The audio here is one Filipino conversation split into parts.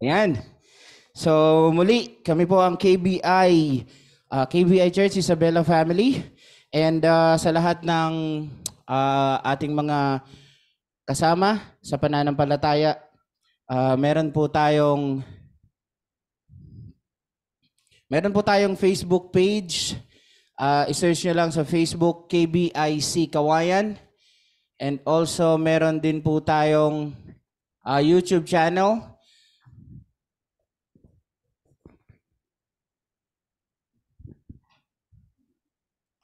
Ayan. So muli, kami po ang KBI, KBI Church Isabela Family. And sa lahat ng ating mga kasama sa pananampalataya, meron po tayong Facebook page. I-search nyo lang sa Facebook KBIC Kawayan. And also meron din po tayong YouTube channel.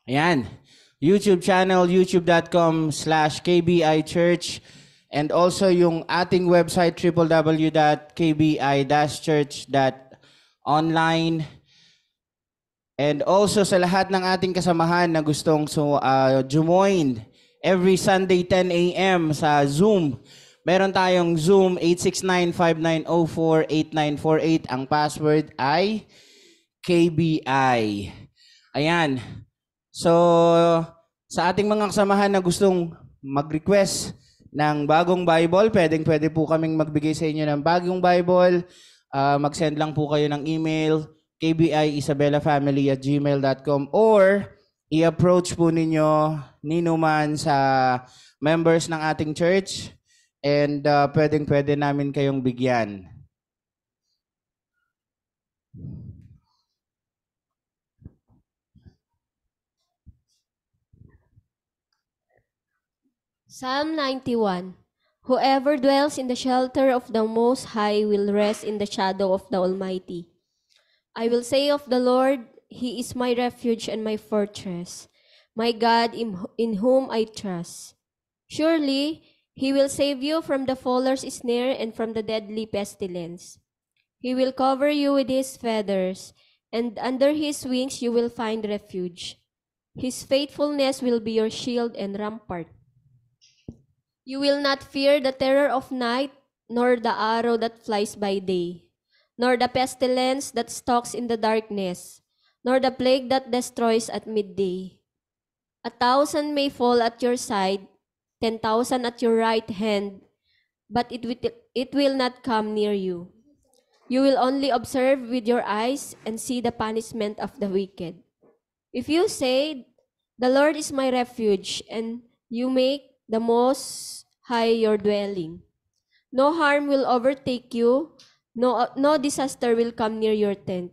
Ayan. YouTube channel, youtube.com/KBI Church. And also yung ating website, www.kbi-church.online. And also sa lahat ng ating kasamahan na gustong join every Sunday 10 a.m. sa Zoom. Meron tayong Zoom 869-5904-8948. Ang password ay KBI. Ayan. So, sa ating mga kasamahan na gustong mag-request ng bagong Bible, pwede po kaming magbigay sa inyo ng bagong Bible. Mag-send lang po kayo ng email, kbiisabelafamily@gmail.com, or i-approach po ninyo ninuman sa members ng ating church, and pwede namin kayong bigyan. Psalm 91. Whoever dwells in the shelter of the Most High will rest in the shadow of the Almighty. I will say of the Lord, He is my refuge and my fortress, my God in whom I trust. Surely, He will save you from the fowler's snare and from the deadly pestilence. He will cover you with His feathers, and under His wings you will find refuge. His faithfulness will be your shield and rampart. You will not fear the terror of night, nor the arrow that flies by day, nor the pestilence that stalks in the darkness, nor the plague that destroys at midday. 1,000 may fall at your side, 10,000 at your right hand, but it will not come near you. You will only observe with your eyes and see the punishment of the wicked. If you say, "The Lord is my refuge," and you make the Most High your dwelling, no harm will overtake you, no disaster will come near your tent.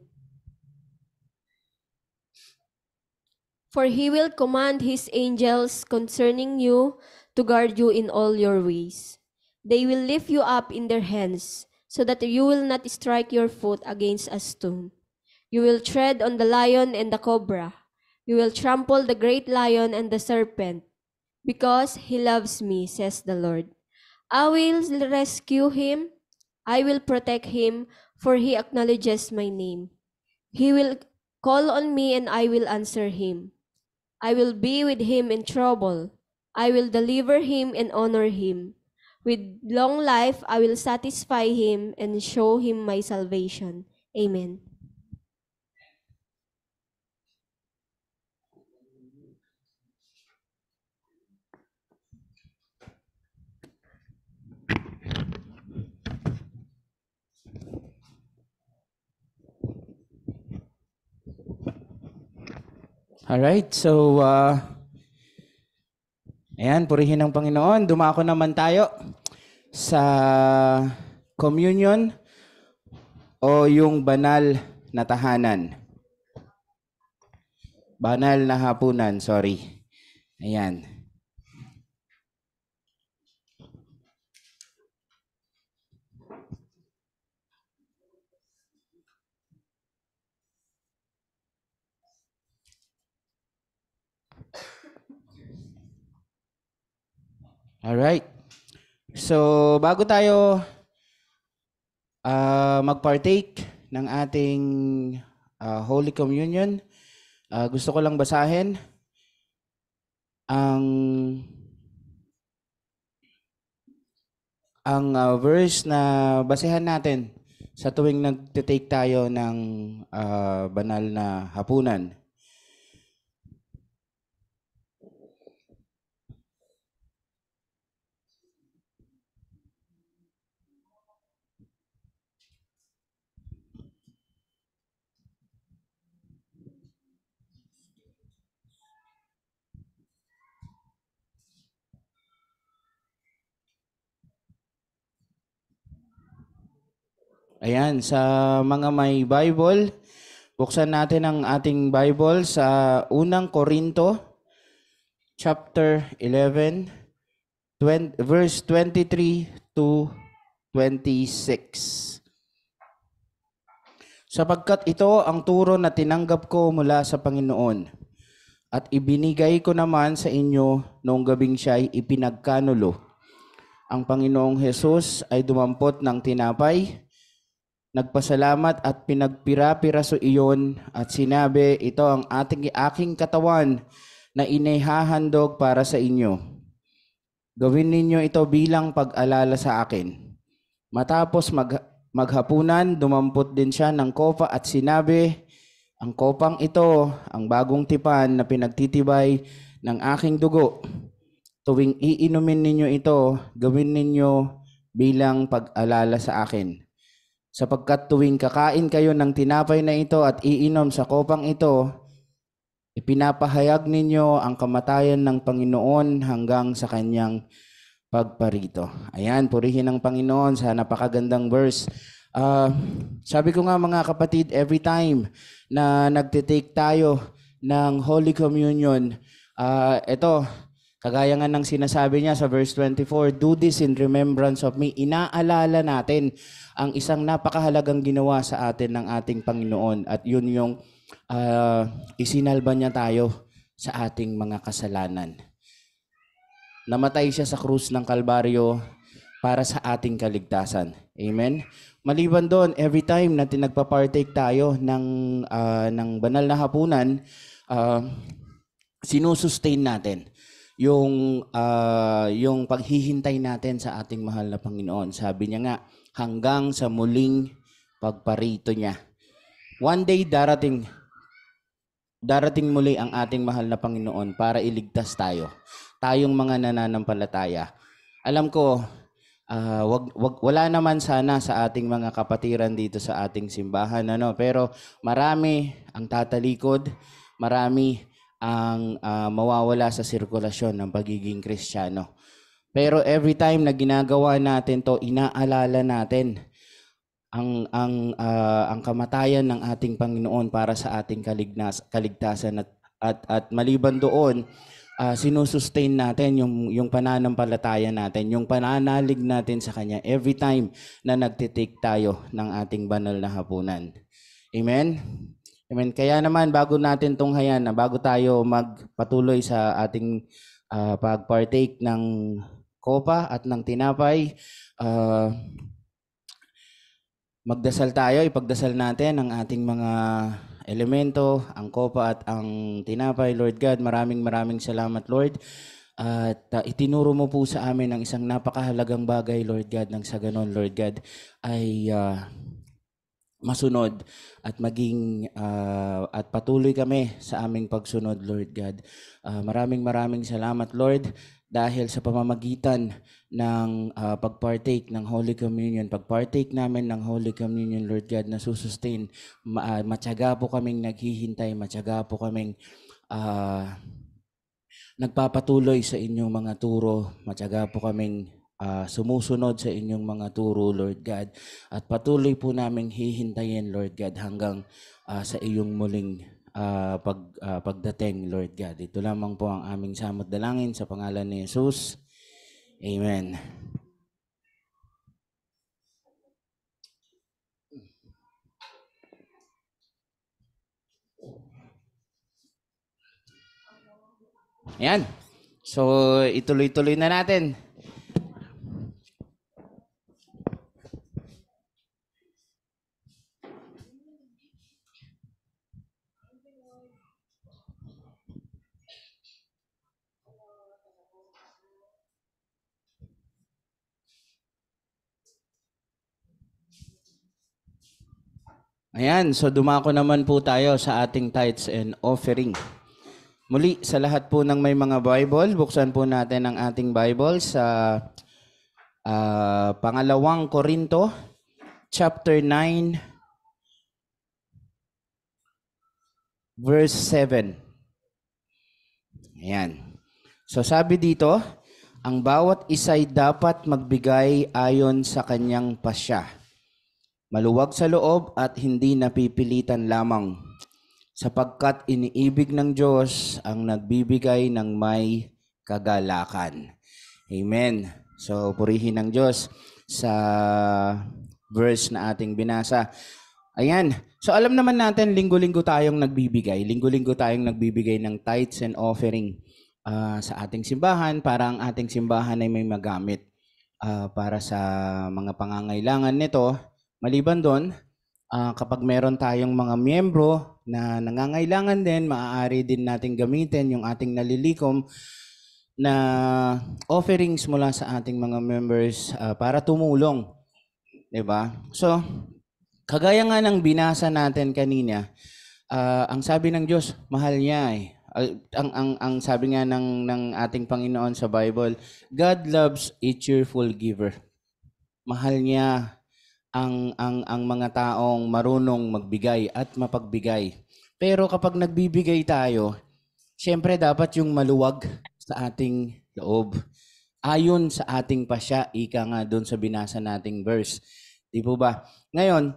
For He will command His angels concerning you to guard you in all your ways. They will lift you up in their hands, so that you will not strike your foot against a stone. You will tread on the lion and the cobra. You will trample the great lion and the serpent. Because He loves me, says the Lord. I will rescue him. I will protect him, for he acknowledges my name. He will call on me and I will answer him. I will be with him in trouble. I will deliver him and honor him. With long life, I will satisfy him and show him my salvation. Amen. Alright, so ayan, purihin ng Panginoon. Dumako naman tayo sa communion o yung banal na tahanan. Banal na hapunan, sorry. Ayan. Alright. So, bago tayo mag-partake ng ating Holy Communion, gusto ko lang basahin ang verse na basehan natin sa tuwing nagte-take tayo ng banal na hapunan. Ayan, sa mga may Bible, buksan natin ang ating Bible sa unang Korinto, chapter 11, verse 23 to 26. Sapagkat ito ang turo na tinanggap ko mula sa Panginoon at ibinigay ko naman sa inyo noong gabing siya'y ipinagkanulo. Ang Panginoong Hesus ay dumampot ng tinapay, nagpasalamat at pinagpira-piraso iyon at sinabi, ito ang aking katawan na inihahandog para sa inyo. Gawin ninyo ito bilang pag-alala sa akin. Matapos maghapunan, dumampot din siya ng kopa at sinabi, ang kopang ito, ang bagong tipan na pinagtitibay ng aking dugo. Tuwing iinumin ninyo ito, gawin ninyo bilang pag-alala sa akin. Sapagkat tuwing kakain kayo ng tinapay na ito at iinom sa kopang ito, ipinapahayag ninyo ang kamatayan ng Panginoon hanggang sa kanyang pagparito. Ayan, purihin ng Panginoon sa napakagandang verse. Sabi ko nga mga kapatid, every time na nagtitake tayo ng Holy Communion, ito, kagaya nga ng sinasabi niya sa verse 24, do this in remembrance of me. Inaalala natin ang isang napakahalagang ginawa sa atin ng ating Panginoon at yun yung isinalba niya tayo sa ating mga kasalanan. Namatay siya sa krus ng Kalbaryo para sa ating kaligtasan. Amen? Maliban doon, every time na nagpa-partake tayo ng banal na hapunan, sinusustain natin yung paghihintay natin sa ating mahal na Panginoon. Sabi niya nga, hanggang sa muling pagparito niya. One day darating muli ang ating mahal na Panginoon para iligtas tayo. Tayong mga nananampalataya. Alam ko, wala naman sana sa ating mga kapatiran dito sa ating simbahan, pero marami ang tatalikod, marami ang mawawala sa sirkulasyon ng pagiging Kristiyano. Pero every time na ginagawa natin to, inaalala natin ang kamatayan ng ating Panginoon para sa ating kaligtasan at maliban doon, sinusustain natin yung pananampalataya natin, yung pananalig natin sa Kanya every time na nagtitake tayo ng ating banal na hapunan. Amen? Amen. Kaya naman bago natin tunghayan, bago tayo magpatuloy sa ating pag-partake ng kopa at ng tinapay, magdasal tayo, ipagdasal natin ang ating mga elemento, ang kopa at ang tinapay. Lord God, maraming salamat, Lord. At itinuro mo po sa amin ang isang napakahalagang bagay, Lord God, nang sa ganon, Lord God, ay masunod at maging at patuloy kami sa aming pagsunod, Lord God. Maraming salamat, Lord, dahil sa pamamagitan ng pagpartake ng Holy Communion, pagpartake namin ng Holy Communion, Lord God, na susustain. Matyaga po kaming naghihintay, matyaga po kaming nagpapatuloy sa inyong mga turo, matyaga po kaming sumusunod sa inyong mga turo, Lord God. At patuloy po naming hihintayin, Lord God, hanggang sa iyong muling pagdating, Lord God. Ito lamang po ang aming samot dalangin sa pangalan ni Jesus. Amen. Ayan. So, ituloy-tuloy na natin. Ayan, so dumako naman po tayo sa ating tithes and offering. Muli, sa lahat po ng may mga Bible, buksan po natin ang ating Bible sa pangalawang Korinto, chapter 9, verse 7. Ayan. So sabi dito, ang bawat isa'y dapat magbigay ayon sa kanyang pasya. maluwag sa loob at hindi napipilitan lamang, sapagkat iniibig ng Diyos ang nagbibigay ng may kagalakan. Amen. So, purihin ng Diyos sa verse na ating binasa. Ayan. So, alam naman natin, linggo-linggo tayong nagbibigay. Linggo-linggo tayong nagbibigay ng tithes and offering sa ating simbahan para ang ating simbahan ay may magamit para sa mga pangangailangan nito. Maliban doon, kapag meron tayong mga miyembro na nangangailangan din, maaari din nating gamitin yung ating nalilikom na offerings mula sa ating mga members para tumulong. 'Di ba? So, kagaya nga ng binasa natin kanina, ang sabi ng Diyos, mahal niya eh. Ang sabi nga ng ating Panginoon sa Bible, God loves a cheerful giver. Mahal niya ang mga taong marunong magbigay at mapagbigay. Pero kapag nagbibigay tayo, siyempre dapat yung maluwag sa ating loob. Ayon sa ating pasya, ika nga doon sa binasa nating verse. Di po ba? Ngayon,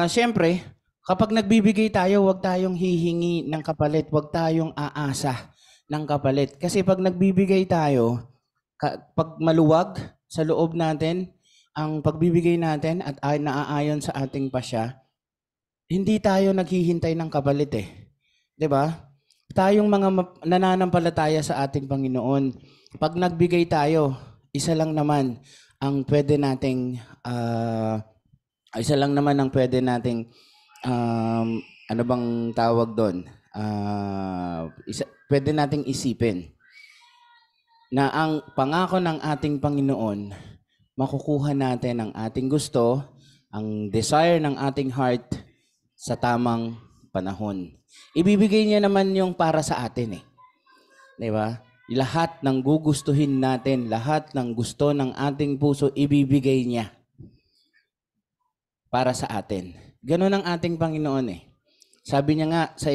siyempre, kapag nagbibigay tayo, huwag tayong hihingi ng kapalit, huwag tayong aasa ng kapalit. Kasi pag nagbibigay tayo, pag maluwag sa loob natin, ang pagbibigay natin at ay naaayon sa ating pasya, hindi tayo naghihintay ng kapalit eh. 'Di ba? Tayong mga nananampalataya sa ating Panginoon, pag nagbigay tayo, isa lang naman ang pwede nating ano bang tawag doon? Pwede nating isipin na ang pangako ng ating Panginoon, makukuha natin ang ating gusto, ang desire ng ating heart sa tamang panahon. Ibibigay niya naman yung para sa atin eh. 'Di ba? Lahat ng gugustuhin natin, lahat ng gusto ng ating puso, ibibigay niya para sa atin. Ganun ang ating Panginoon eh. Sabi niya nga sa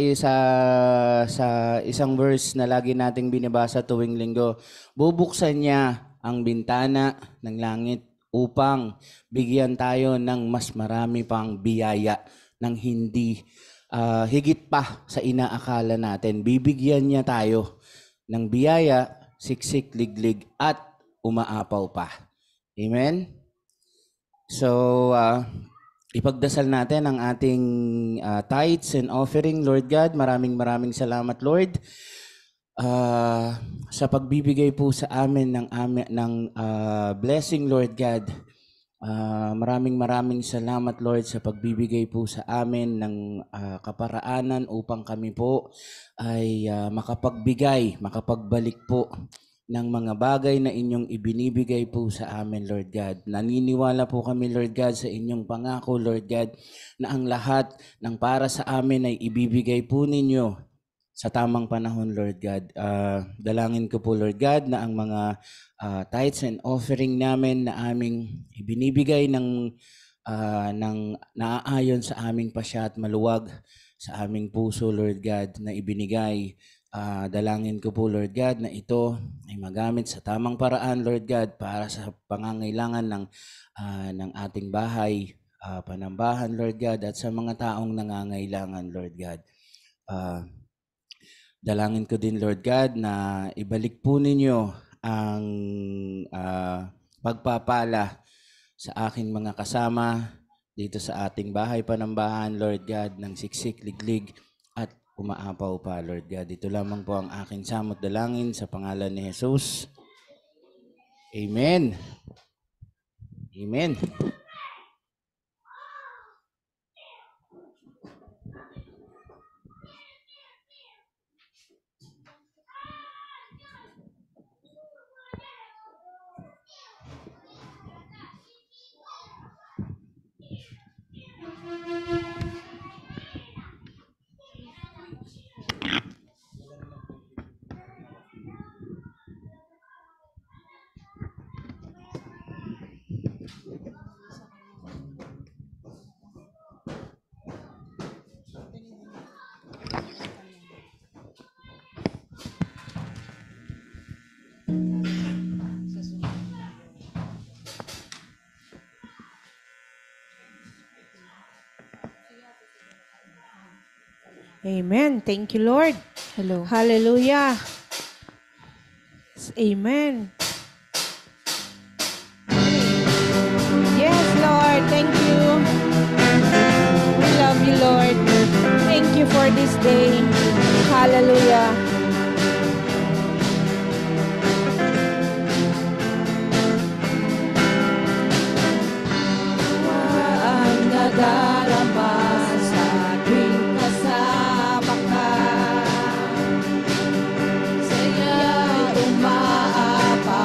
isang verse na lagi nating binabasa tuwing linggo, bubuksan niya ang bintana ng langit upang bigyan tayo ng mas marami pang biyaya ng hindi higit pa sa inaakala natin. Bibigyan niya tayo ng biyaya, siksik, liglig, at umaapaw pa. Amen? So, ipagdasal natin ang ating tithes and offering. Lord God, maraming salamat, Lord, sa pagbibigay po sa amin ng blessing, Lord God. Maraming salamat, Lord, sa pagbibigay po sa amin ng kaparaanan upang kami po ay makapagbalik po ng mga bagay na inyong ibinibigay po sa amin, Lord God. Naniniwala po kami, Lord God, sa inyong pangako, Lord God, na ang lahat ng para sa amin ay ibibigay po ninyo sa tamang panahon, Lord God. Dalangin ko po, Lord God, na ang mga tithes and offering namin na aming ibinibigay ng naaayon sa aming pasya at maluwag sa aming puso, Lord God, na ibinigay. Dalangin ko po, Lord God, na ito ay magamit sa tamang paraan, Lord God, para sa pangangailangan ng ating bahay, panambahan, Lord God, at sa mga taong nangangailangan, Lord God. Dalangin ko din, Lord God, na ibalik po ninyo ang pagpapala sa aking mga kasama dito sa ating bahay panambahan, Lord God, ng siksik, liglig, at umaapaw pa, Lord God. Ito lamang po ang aking samot dalangin sa pangalan ni Jesus. Amen. Amen. Amen. Thank you, Lord. Hello. Hallelujah. Amen. Yes, Lord. Thank you. We love you, Lord. Thank you for this day. Hallelujah. Ang nadarama sa tuwing kasama ka, saya'y umaapa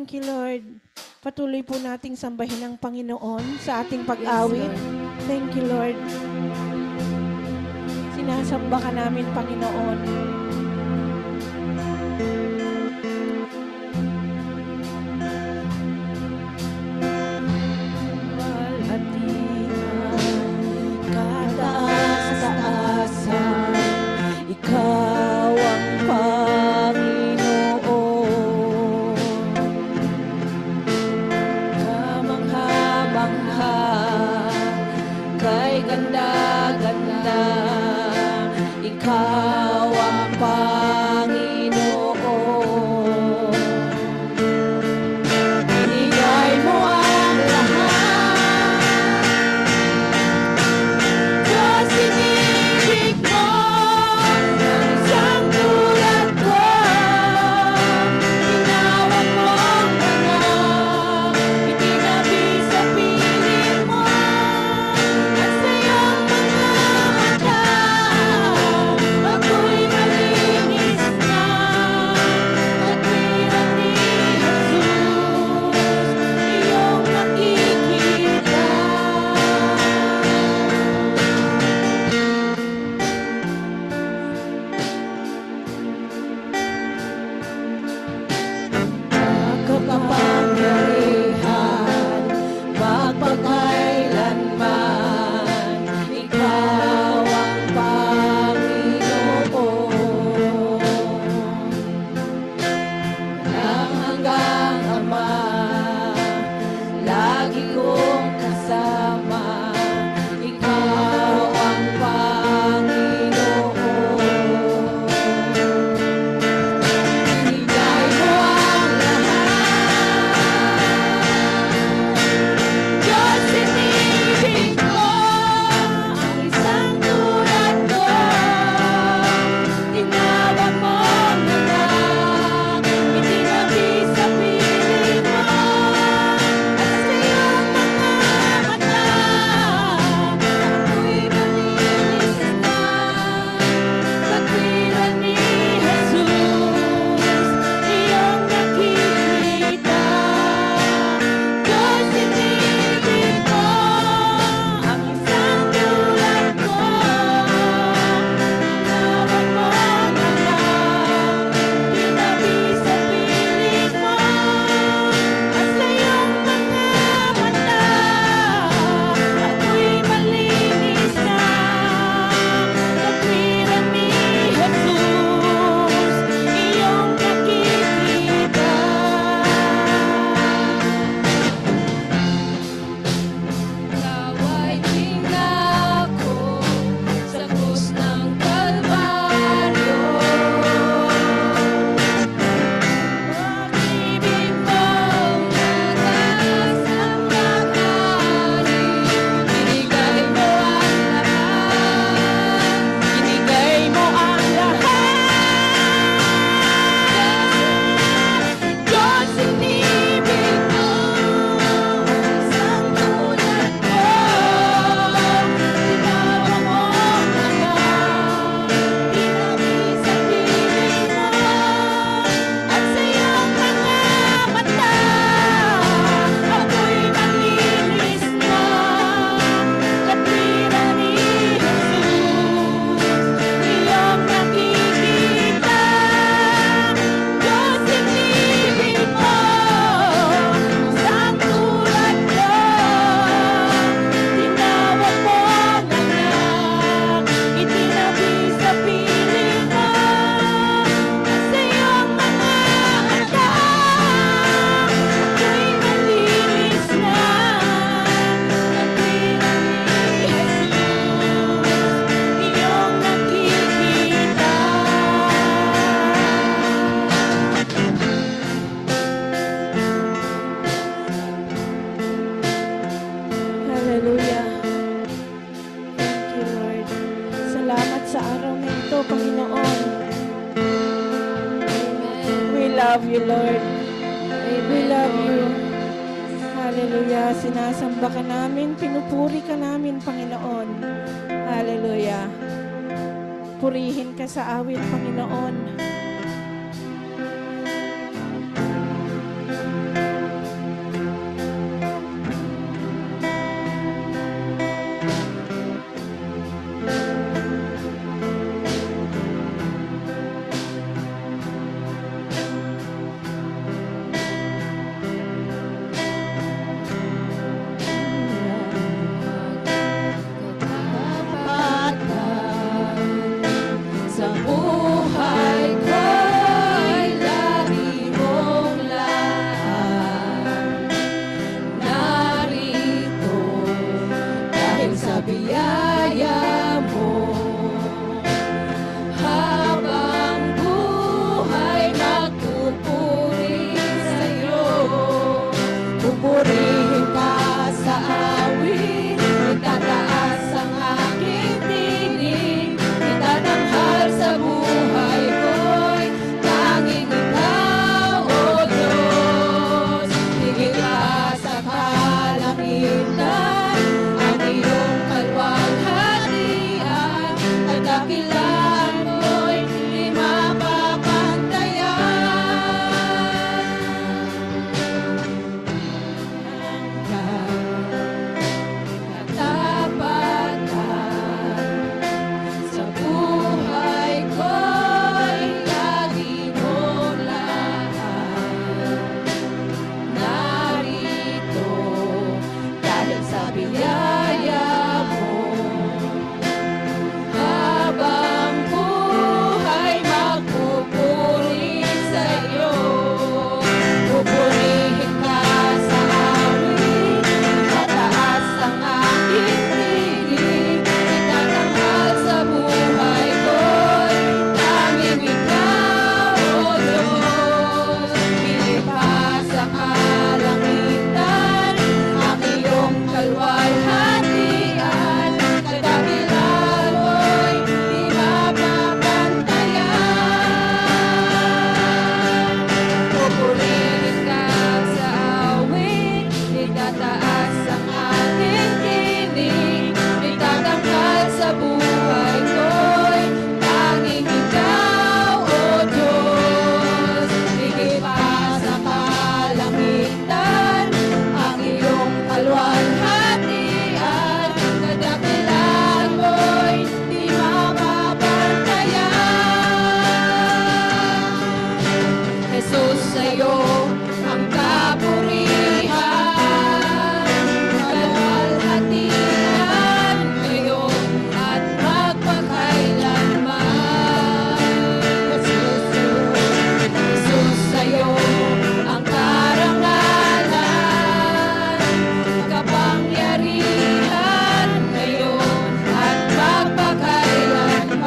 Thank you, Lord. Patuloy po nating sambahin ang Panginoon sa ating pag-awit. Thank you, Lord. Sinasamba ka namin, Panginoon. Kataas-taasan, Ikaw ang Panginoon. Kamangha-mangha, kay ganda-ganda, Ikaw ang Panginoon. Binigay mo ang lahat, Diyos, inibig mo ng isang tulad ko. Tinawag mo ang anak, itinabi sa piling mo, at sa iyong mga mata, ako'y malinis na. Katwiran ni Jesus, iyong nakikita. Kapangyarihan, magpakailanman, Ikaw ang Panginoon. Walang hanggang Ama, lagi kong kasama, Ikaw ang Panginoon. Binigay mo ang lahat, Diyos, inibig mo ang isang tulad ko. Tinawag mo ang anak, itinabi sa piling mo, at sa iyong mga mata, ako'y malinis na. Katwiran ni Jesus, iyong nakikita. Diyos, inibig mo ang isang tulad ko. Tinawag mo ang anak, itinabi sa piling mo, at sa iyong mga mata, ako'y malinis na. Katwiran ni Jesus, iyong nakikita. Ikaw ay tingako sa krus ng Kalbaryo. Pag-ibig mo mataas ang mag-ari. Binigay mo ang lahat, binigay mo ang lahat. Diyos, inibig mo ang isang tulad ko. Tinawag mo ang anak, itinabi sa piling mo, at sa iyong mga mata, ako'y malinis na. Katwiran ni Jesus, iyong nakikita. Diyos, inibig mo ang isang tulad ko. Tinawag mo ang anak, itinabi sa piling mo, at sa iyong mga mata, ako'y malinis na. Katwiran ni Jesus, iyong nakikita. Hallelujah. Thank you, Lord. Salamat sa araw na ito, Panginoon. We love you, Lord. We love you. Hallelujah. Sinasamba ka namin, pinupuri ka namin, Panginoon. Hallelujah. Purihin ka sa awit, Panginoon. sa'yo ang kapurihan, kaluwalhatian, ngayon at magpakailanman. Jesus, sa'yo ang karangalan, kapangyarihan, ngayon at magpakailanman.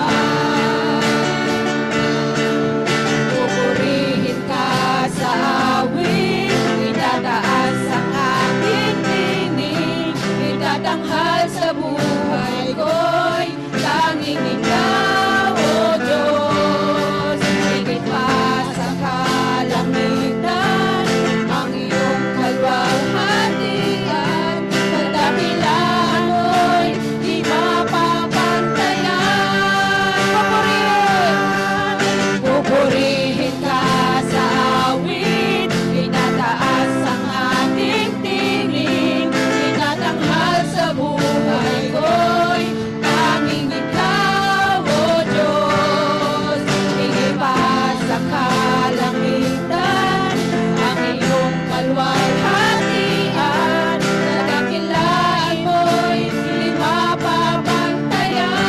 Pupurihin ka sa awit, itataas ang aking tinig, itatanghal sa buhay ko'y tanging ikaw, O Diyos. Higit pa sa kalangitan, ang iyong kalwalhatian, kadakilaan mo'y di mapapantayan. Pupurihin ka sa awit, itataas ang ating tinig, itatanghal sa buhay ko'y tanging ikaw, O Diyos. Higit pa sa kalangitan, ang iyong kalwalhatian, kadakilaan mo'y di mapapantayan.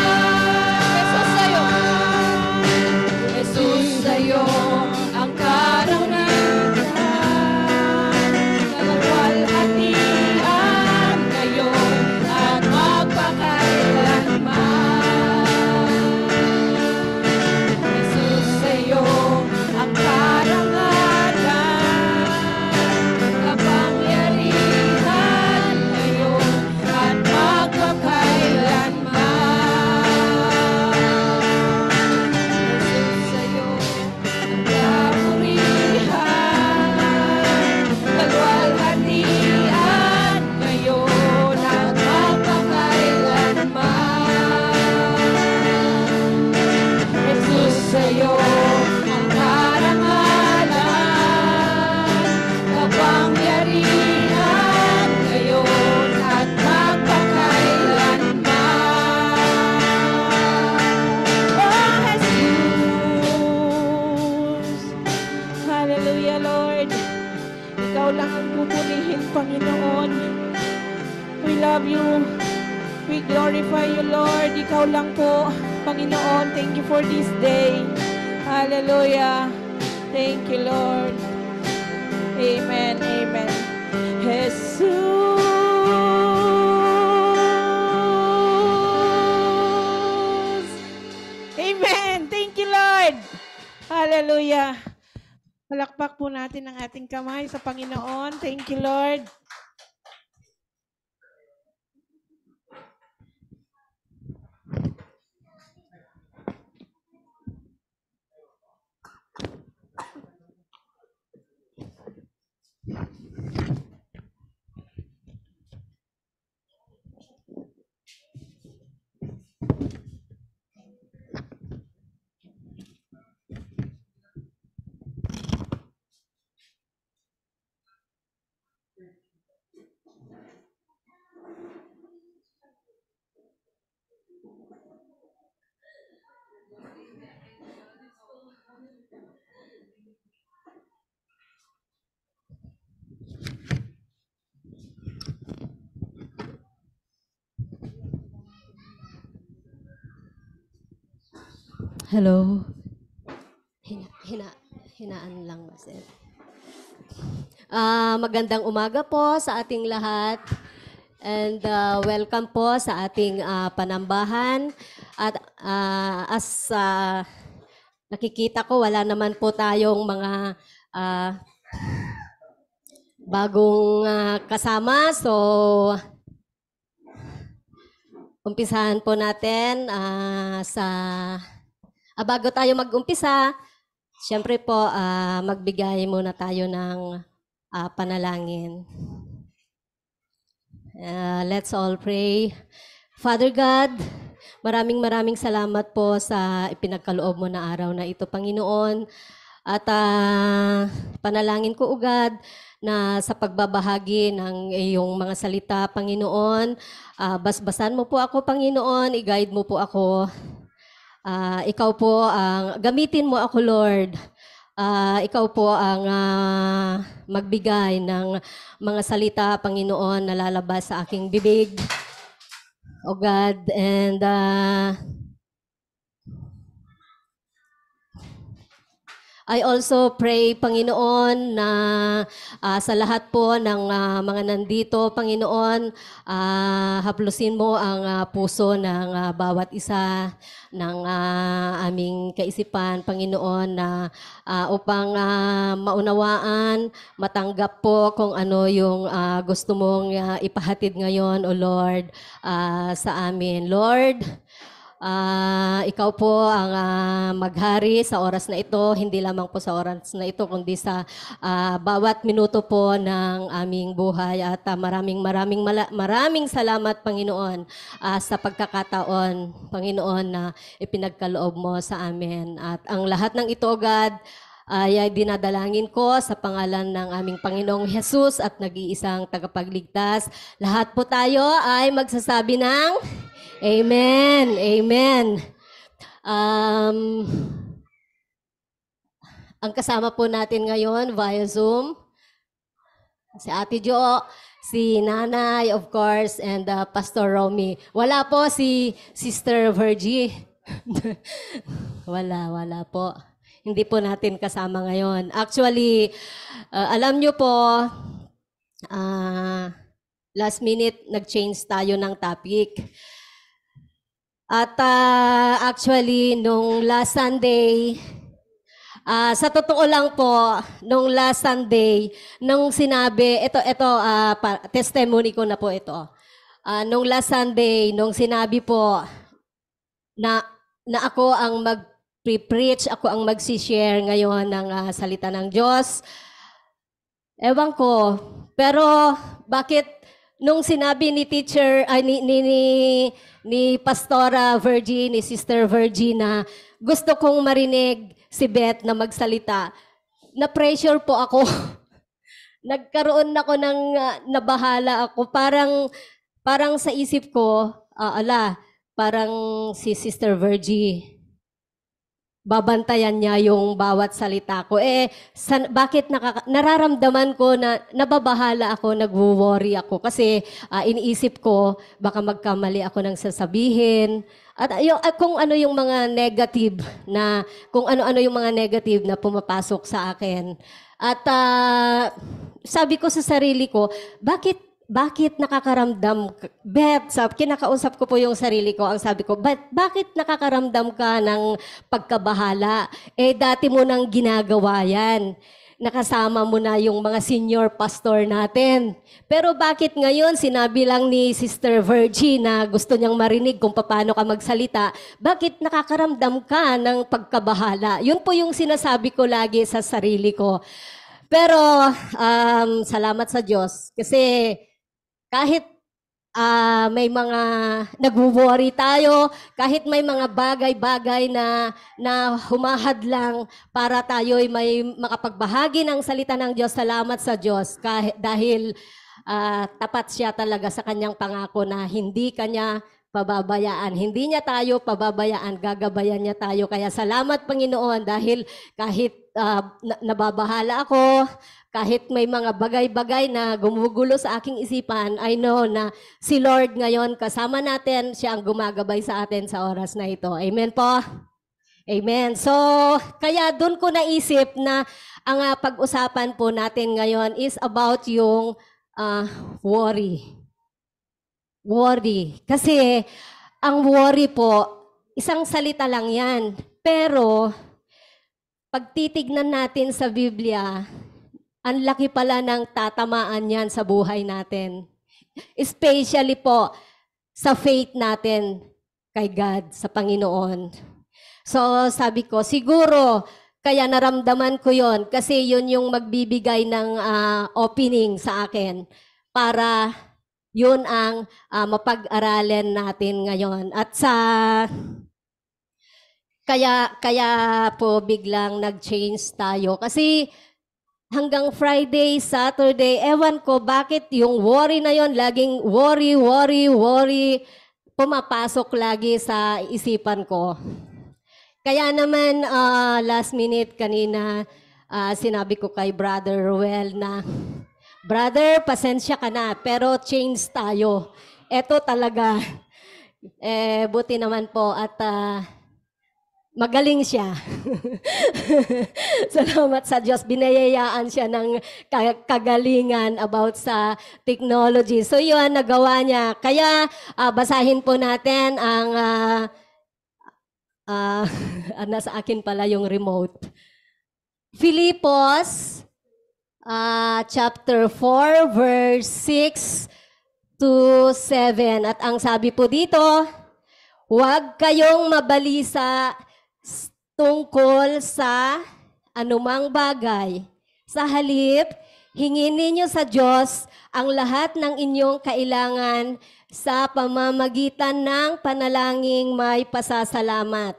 Jesus, sa'yo ang karangalan, kaluwalhatian, ngayon at magpakailanman. Jesus, sa'yo ang karangalan, kapangyarihan, ngayon at magpakailanman. Jesus, sa'yo ang kapurihan, kaluwalhatian, ngayon at magpakailanman. Jesus, sa'yo ang karangalan, kapangyarihan, ngayon at magpakailanman. Oh, Jesus. Hallelujah, Lord. Ikaw lang ang pupurihin, Panginoon. We love you. We glorify you, Lord. Ikaw lang po, Panginoon. Thank you for this day. Hallelujah. Thank you, Lord. Amen. Amen. Jesus. Amen. Thank you, Lord. Hallelujah. Palakpak po natin ang ating kamay sa Panginoon. Thank you, Lord. Hello. Hinaan lang, sir. Magandang umaga po sa ating lahat. And welcome po sa ating panambahan. At as nakikita ko, wala naman po tayong mga bagong kasama. So, umpisahan po natin bago tayo mag-umpisa, siyempre po, magbigay muna tayo ng panalangin. Let's all pray. Father God, maraming salamat po sa ipinagkaloob mo na araw na ito, Panginoon. At panalangin ko, O God, na sa pagbabahagi ng iyong mga salita, Panginoon, basbasan mo po ako, Panginoon, i-guide mo po ako. Ikaw po, gamitin mo ako, Lord, ikaw po ang magbigay ng mga salita, Panginoon, na lalabas sa aking bibig. O God, and I also pray, Panginoon, na sa lahat po ng mga nandito, Panginoon, haplusin mo ang puso ng bawat isa ng aming kaisipan, Panginoon, na upang maunawaan, matanggap po kung ano yung gusto mong ipahatid ngayon, O Lord, sa amin. Lord, ikaw po ang maghari sa oras na ito, hindi lamang po sa oras na ito, kundi sa bawat minuto po ng aming buhay. At maraming salamat, Panginoon, sa pagkakataon, Panginoon, na ipinagkaloob mo sa amin. At ang lahat ng ito, God, ay dinadalangin ko sa pangalan ng aming Panginoong Jesus at nag-iisang tagapagligtas. Lahat po tayo ay magsasabi ng Amen. Amen. Ang kasama po natin ngayon via Zoom, si Ate Jo, si Nanay, of course, and Pastor Romy. Wala po si Sister Virgie. wala po. Hindi po natin kasama ngayon. Actually, alam nyo po, last minute nag-change tayo ng topic. At actually, nung last Sunday, sa totoo lang po, nung last Sunday, nung sinabi, ito testimony ko na po ito. Nung last Sunday, nung sinabi po na ako ang mag-preach, ako ang mag-share ngayon ng salita ng Diyos. Ewan ko, pero bakit nung sinabi ni teacher, ni Pastora Virgie, ni Sister Virgie na gusto kong marinig si Beth na magsalita, na-pressure po ako. Nagkaroon ako ng nabahala ako. Parang sa isip ko, parang si Sister Virgie, babantayan niya yung bawat salita ko. Bakit nararamdaman ko na nababahala ako, nagwo-worry ako kasi iniisip ko baka magkamali ako ng sasabihin. At kung ano yung mga negative na pumapasok sa akin. At sabi ko sa sarili ko, bakit nakakaramdam, Beth, kinakausap ko po yung sarili ko, ang sabi ko, bakit nakakaramdam ka ng pagkabahala? Dati mo nang ginagawa yan. Nakasama mo na yung mga senior pastor natin. Pero bakit ngayon sinabi lang ni Sister Virgie na gusto niyang marinig kung paano ka magsalita, bakit nakakaramdam ka ng pagkabahala? Yun po yung sinasabi ko lagi sa sarili ko. Pero salamat sa Diyos kasi kahit may mga nagwo-worry tayo, kahit may mga bagay-bagay na humahadlang para tayo ay may makapagbahagi ng salita ng Diyos, salamat sa Diyos dahil tapat siya talaga sa kanyang pangako na hindi kanya pababayaan. Hindi niya tayo pababayaan, gagabayan niya tayo. Kaya salamat, Panginoon, dahil kahit nababahala ako, kahit may mga bagay-bagay na gumugulo sa aking isipan, I know na si Lord ngayon kasama natin, siya ang gumagabay sa atin sa oras na ito. Amen po? Amen. So, kaya doon ko naisip na ang pag-usapan po natin ngayon is about yung worry. Worry. Kasi ang worry po, isang salita lang yan. Pero, pag titignan natin sa Biblia, ang laki pala ng tatamaan yan sa buhay natin. Especially po sa faith natin kay God, sa Panginoon. So sabi ko, siguro kaya naramdaman ko yon kasi yun yung magbibigay ng opening sa akin para yun ang mapag-aralan natin ngayon. At kaya po biglang nag-change tayo kasi hanggang Friday, Saturday, ewan ko bakit yung worry na yon laging worry, pumapasok lagi sa isipan ko. Kaya naman last minute kanina, sinabi ko kay Brother Ruel na, Brother, pasensya ka na, pero change tayo. Eto talaga, buti naman po at magaling siya. Salamat sa Diyos. Binayayaan siya ng kagalingan about sa technology. So yun, nagawa niya. Kaya basahin po natin ang nasa akin pala yung remote. Filipos chapter 4 verse 6 to 7. At ang sabi po dito, huwag kayong mabalisa tungkol sa anumang bagay. Sa halip, hingin ninyo sa Diyos ang lahat ng inyong kailangan sa pamamagitan ng panalangin may pasasalamat.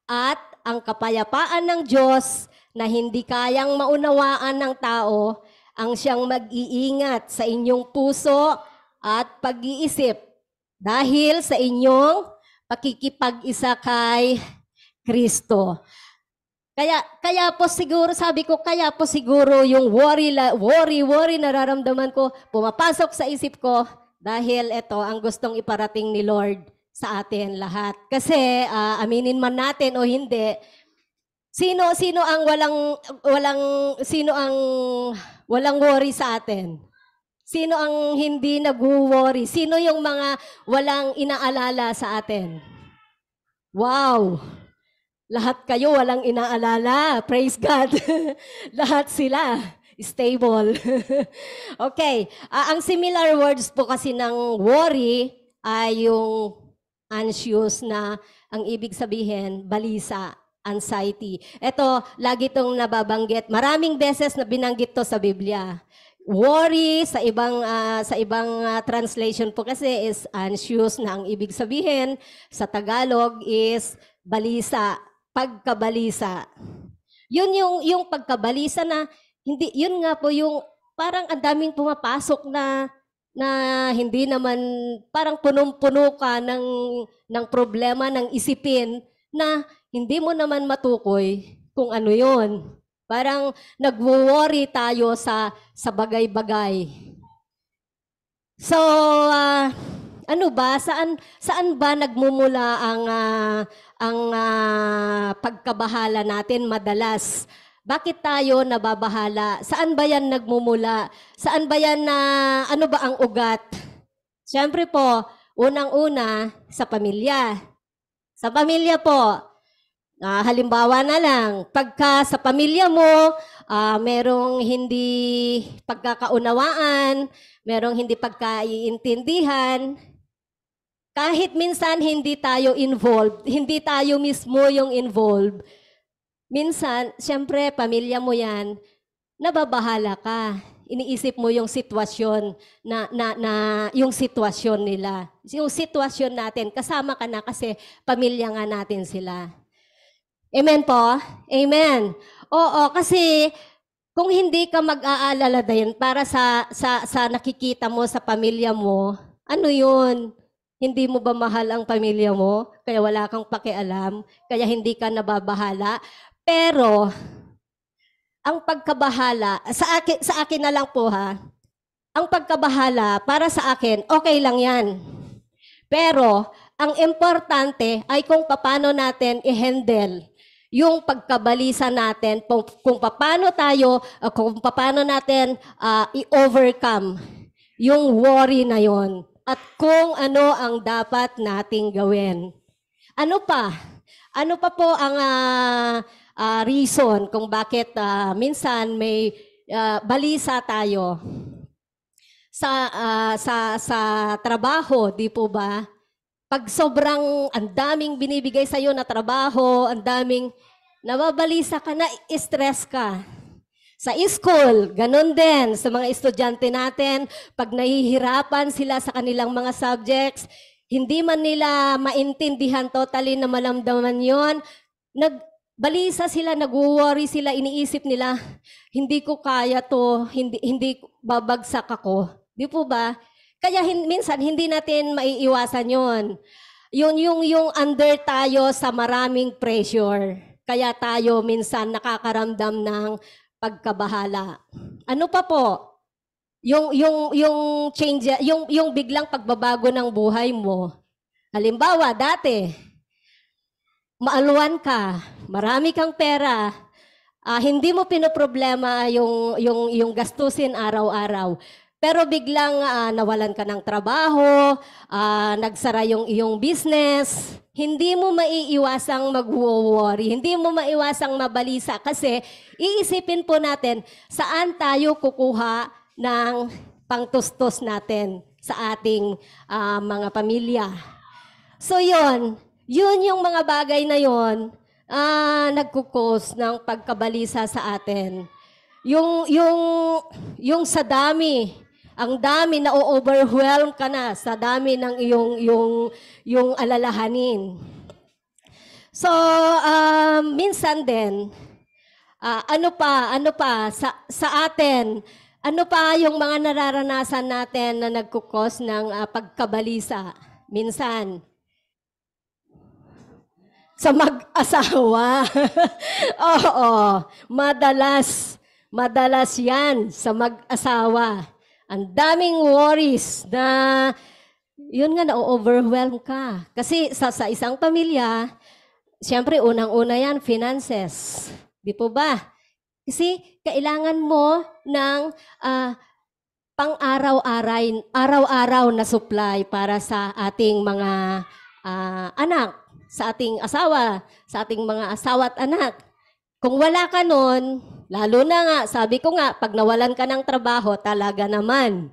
At ang kapayapaan ng Diyos na hindi kayang maunawaan ng tao, ang siyang mag-iingat sa inyong puso at pag-iisip dahil sa inyong pakikipag-isa kay Kristo. Kaya po siguro, sabi ko, kaya po siguro yung worry nararamdaman ko, pumapasok sa isip ko dahil ito ang gustong iparating ni Lord sa atin lahat. Kasi aminin man natin o hindi, sino ang walang worry sa atin? Sino ang hindi nag-worry? Sino yung mga walang inaalala sa atin? Wow! Lahat kayo walang inaalala. Praise God. Lahat sila stable. Okay. Ang similar words po kasi ng worry ay yung anxious na ang ibig sabihin, balisa, anxiety. Ito, lagi itong nababanggit. Maraming beses na binanggit to sa Biblia. Worry sa ibang translation po kasi is anxious na ang ibig sabihin. Sa Tagalog is balisa, pagkabalisa. Yun yung pagkabalisa na hindi, yun nga po yung parang ang daming pumapasok na hindi naman parang punong-puno ka ng problema, ng isipin na hindi mo naman matukoy kung ano yun. Parang nagwo-worry tayo sa bagay-bagay. So, ano ba? Saan ba nagmumula ang pagkabahala natin madalas? Bakit tayo nababahala? Saan ba yan nagmumula? Saan ba yan ano ba ang ugat? Siyempre po, unang-una, sa pamilya. Sa pamilya po, halimbawa na lang, pagka sa pamilya mo, merong hindi pagkakaunawaan, merong hindi pagkaiintindihan, kahit minsan hindi tayo involved, hindi tayo mismo yung involved, minsan, siyempre, pamilya mo yan, nababahala ka. Iniisip mo yung sitwasyon yung sitwasyon nila. Yung sitwasyon natin, kasama ka na kasi pamilya nga natin sila. Amen po? Amen. Oo, kasi kung hindi ka mag-aalala din para sa nakikita mo sa pamilya mo, ano yun? Hindi mo ba mahal ang pamilya mo? Kaya wala kang pakialam? Kaya hindi ka nababahala? Pero, ang pagkabahala, sa akin na lang po ha, ang pagkabahala para sa akin, okay lang yan. Pero, ang importante ay kung paano natin i-handle yung pagkabalisa natin, kung paano natin i-overcome yung worry na yon at kung ano ang dapat nating gawin. Ano pa? Ano pa po ang reason kung bakit minsan may balisa tayo sa trabaho, di po ba? Pag sobrang ang daming binibigay sa iyo na trabaho, ang daming nababalisa ka na, stress ka. Sa school, ganun din sa mga estudyante natin, pag nahihirapan sila sa kanilang mga subjects, hindi man nila maintindihan totally na malamdaman yon, balisa sila, nag-worry sila, iniisip nila, hindi ko kaya to, hindi babagsak ako. Di po ba? Kaya minsan hindi natin maiiwasan yon. Yung under tayo sa maraming pressure. kaya tayo minsan nakakaramdam ng pagkabahala. Ano pa po? Yung change, yung biglang pagbabago ng buhay mo. Halimbawa, dati, maaluan ka, marami kang pera, hindi mo pinoproblema yung gastusin araw-araw. Pero biglang nawalan ka ng trabaho, nagsara yung iyong business, hindi mo maiiwasang mag-worry, hindi mo maiwasang mabalisa kasi iisipin po natin saan tayo kukuha ng pangtustos natin sa ating mga pamilya. So yun yung mga bagay na yun, nagkukos ng pagkabalisa sa atin. Yung sa dami, ang dami na overwhelm ka na sa dami ng yung alalahanin. So, minsan din, ano pa sa atin, ano pa yung mga nararanasan natin na nagkukos ng pagkabalisa? Minsan, sa mag-asawa. Oo, madalas yan sa mag-asawa. Ang daming worries na, yun nga, na-overwhelm ka. Kasi sa isang pamilya, siyempre, unang-una yan, finances. Di po ba? Kasi kailangan mo ng araw-araw na supply para sa ating mga anak, sa ating asawa, sa ating mga asawa at anak. Kung wala ka nun, lalo na nga, sabi ko nga, pag nawalan ka ng trabaho, talaga naman,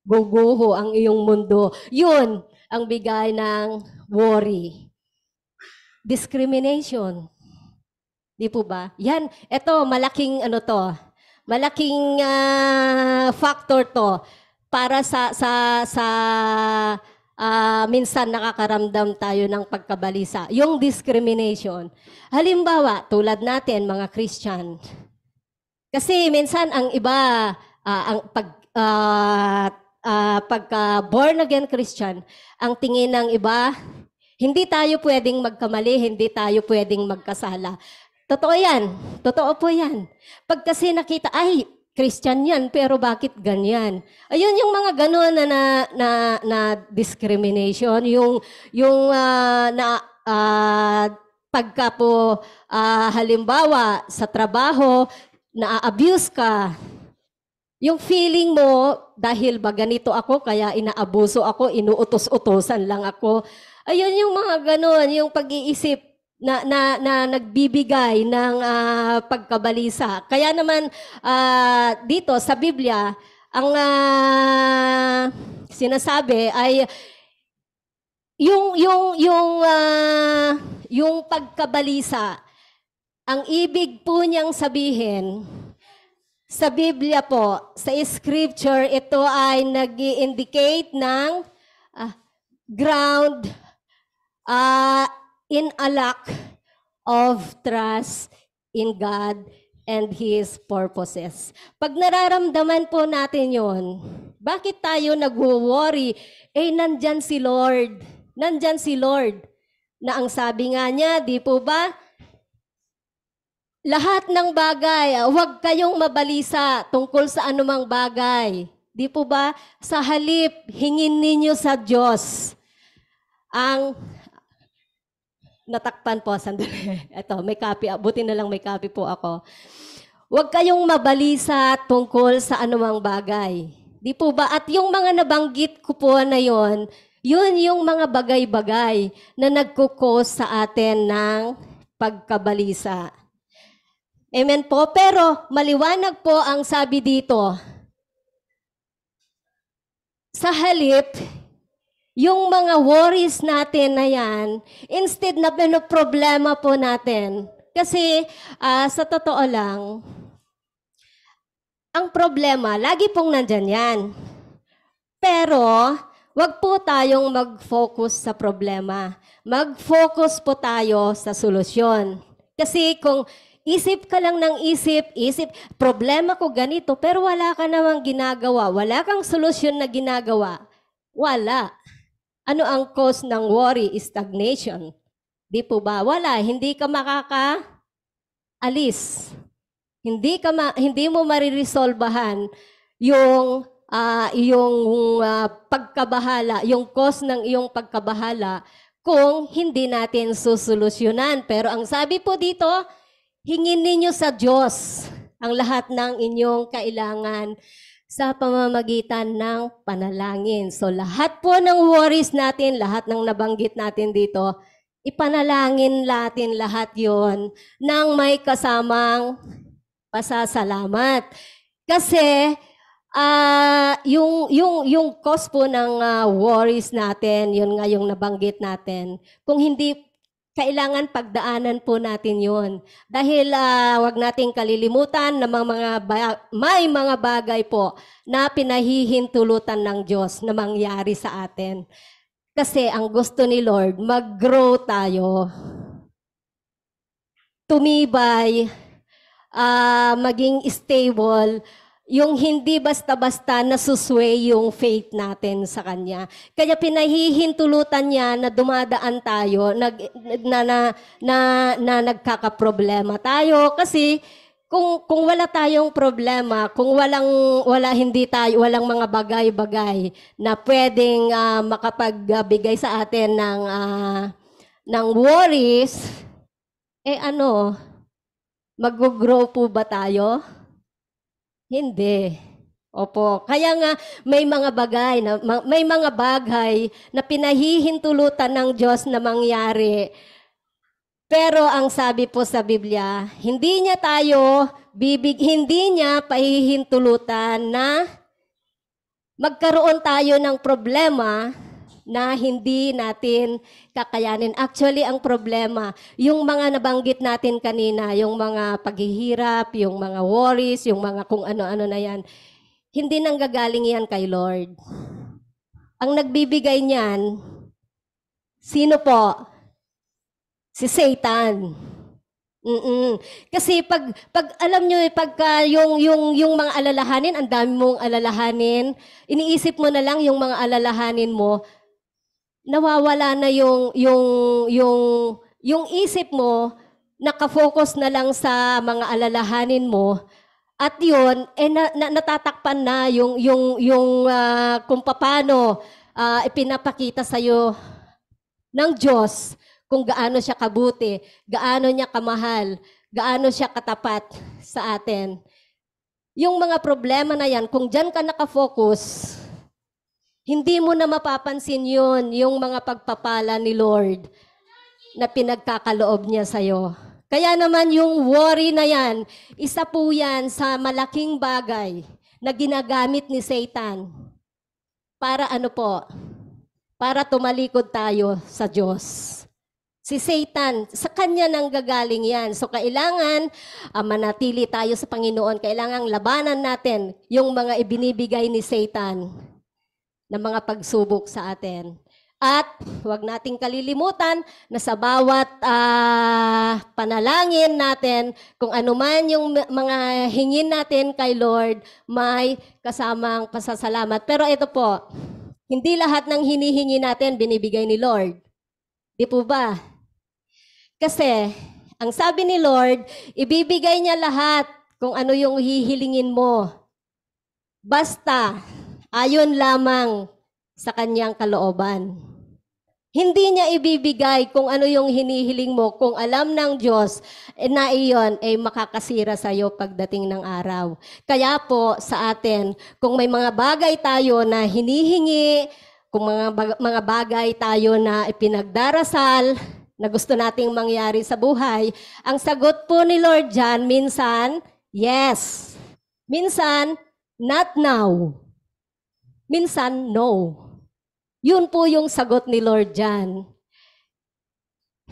guguho ang iyong mundo. Yun ang bigay ng worry. Discrimination. Di po ba? Yan, eto, malaking malaking factor to para sa minsan nakakaramdam tayo ng pagkabalisa. Yung discrimination. Halimbawa, tulad natin, mga Christian. Kasi minsan ang iba, pagka born again Christian, ang tingin ng iba, hindi tayo pwedeng magkamali, hindi tayo pwedeng magkasala. Totoo yan. Totoo po yan. Pag kasi nakita, ay, Christian yan, pero bakit ganyan? Ayun yung mga gano'n na discrimination, pagka po halimbawa sa trabaho, na-abuse ka, yung feeling mo, dahil ba ganito ako, kaya inaabuso ako, inuutos-utosan lang ako. Ayun yung mga gano'n, yung pag-iisip na nagbibigay ng pagkabalisa. Kaya naman dito sa Biblia, ang sinasabi ay yung pagkabalisa, ang ibig po niyang sabihin, sa Biblia po, sa Scripture, ito ay nag-i-indicate ng ground in a lack of trust in God and His purposes. Pag nararamdaman po natin yon, bakit tayo nag-worry? Nandyan si Lord. Nandyan si Lord. Na ang sabi nga niya, di po ba? Lahat ng bagay, huwag kayong mabalisa tungkol sa anumang bagay. Di po ba? Sa halip, hingin ninyo sa Diyos ang natakpan po, sandali. Ito, may copy. Buti na lang may copy po ako. Huwag kayong mabalisa tungkol sa anumang bagay. Di po ba? At yung mga nabanggit ko po na yun yung mga bagay-bagay na nagkukos sa atin ng pagkabalisa. Amen po. Pero maliwanag po ang sabi dito. Sa halip, yung mga worries natin na yan, instead na problema po natin. Kasi sa totoo lang, ang problema, lagi pong nandyan yan. Pero, wag po tayong mag-focus sa problema. Mag-focus po tayo sa solusyon. Kasi kung isip ka lang ng isip, problema ko ganito, pero wala ka namang ginagawa, wala kang solusyon na ginagawa, wala. Ano ang cause ng worry? Stagnation. Di po ba? Wala. Hindi ka alis. Hindi mo mariresolbahan yung pagkabahala, yung cause ng iyong pagkabahala kung hindi natin susolusyonan. Pero ang sabi po dito, hingin ninyo sa Diyos ang lahat ng inyong kailangan sa pamamagitan ng panalangin. So lahat po ng worries natin, lahat ng nabanggit natin dito, ipanalangin natin lahat yon nang may kasamang pasasalamat. Kasi yung cause po ng worries natin, yun nga yung nabanggit natin. Kung hindi, kailangan pagdaanan po natin yun. Dahil wag nating kalilimutan na may mga bagay po na pinahihintulutan ng Diyos na mangyari sa atin. Kasi ang gusto ni Lord, mag-grow tayo, tumibay, maging stable, yung hindi basta-basta nasusway yung faith natin sa Kanya. Kaya pinahihintulutan niya na dumadaan tayo, na nagkakaproblema tayo. Kasi kung wala tayong problema, kung walang mga bagay-bagay na pwedeng makapagbigay sa atin ng worries, mag-grow po ba tayo? Hindi. Opo. Kaya nga may mga bagay na pinahihintulutan ng Diyos na mangyari. Pero ang sabi po sa Biblia, hindi niya pahihintulutan na magkaroon tayo ng problema na hindi natin kakayanin. Actually, ang problema, yung mga nabanggit natin kanina, yung mga paghihirap, yung mga worries, yung mga kung ano-ano na yan, hindi nanggagaling yan kay Lord. Ang nagbibigay niyan, sino po? Si Satan. Kasi pag alam nyo, pagka yung mga alalahanin, ang dami mong alalahanin, iniisip mo na lang yung mga alalahanin mo, nawawala na yung isip mo, nakafocus na lang sa mga alalahanin mo, at yun, natatakpan na yung kung paano ipinapakita sa'yo ng Diyos kung gaano siya kabuti, gaano niya kamahal, gaano siya katapat sa atin. Yung mga problema na yan, kung dyan ka nakafocus, hindi mo na mapapansin yun, yung mga pagpapala ni Lord na pinagkakaloob niya sa'yo. Kaya naman yung worry na yan, isa po yan sa malaking bagay na ginagamit ni Satan. Para ano po? Para tumalikod tayo sa Diyos. Si Satan, sa kanya nang gagaling yan. So kailangan manatili tayo sa Panginoon. Kailangan labanan natin yung mga ibinibigay ni Satan na mga pagsubok sa atin. At huwag nating kalilimutan na sa bawat panalangin natin, kung ano man yung mga hingin natin kay Lord, may kasamang pasasalamat. Pero ito po, hindi lahat ng hinihingi natin binibigay ni Lord. Di po ba? Kasi, ang sabi ni Lord, ibibigay niya lahat kung ano yung hihilingin mo. Basta, ayon lamang sa kanyang kalooban. Hindi niya ibibigay kung ano yung hinihiling mo, kung alam ng Diyos na iyon ay makakasira sa iyo pagdating ng araw. Kaya po sa atin, kung may mga bagay tayo na hinihingi, kung mga bagay tayo na ipinagdarasal, na gusto nating mangyari sa buhay, ang sagot po ni Lord dyan, minsan, yes. Minsan, not now. Minsan, no. Yun po yung sagot ni Lord dyan.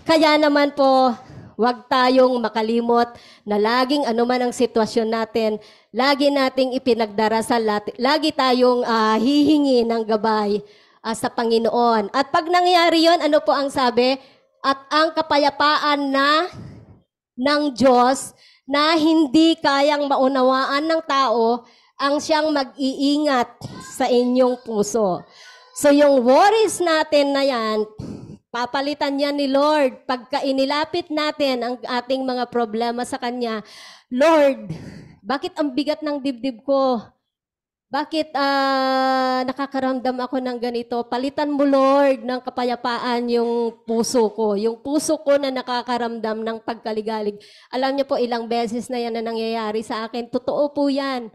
Kaya naman po, huwag tayong makalimot na laging anuman ang sitwasyon natin, lagi nating ipinagdarasal, lagi tayong hihingi ng gabay sa Panginoon. At pag nangyari yon, ano po ang sabi? At ang kapayapaan ng Diyos na hindi kayang maunawaan ng tao, ang siyang mag-iingat sa inyong puso. So yung worries natin na yan, Papalitan yan ni Lord. Pagka inilapit natin ang ating mga problema sa Kanya, Lord, bakit ang bigat ng dibdib ko? Bakit nakakaramdam ako ng ganito? Palitan mo, Lord, ng kapayapaan yung puso ko. Yung puso ko na nakakaramdam ng pagkaligalig. Alam niyo po, ilang beses na yan na nangyayari sa akin. Totoo po yan.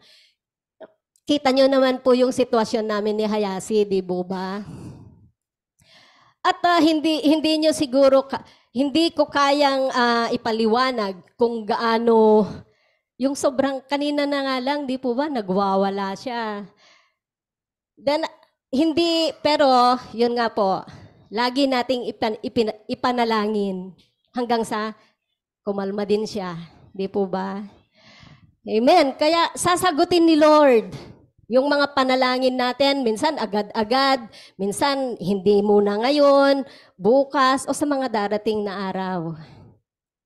Kita niyo naman po yung sitwasyon namin ni Hayasi, di po ba? At hindi niyo siguro, hindi ko kayang ipaliwanag kung gaano, yung sobrang, kanina na nga lang, di po ba, nagwawala siya. Then, pero, yun nga po, lagi nating ipanalangin hanggang sa kumalma din siya. Di po ba? Amen. Kaya, sasagutin ni Lord yung mga panalangin natin, minsan agad-agad, minsan hindi muna ngayon, bukas, o sa mga darating na araw.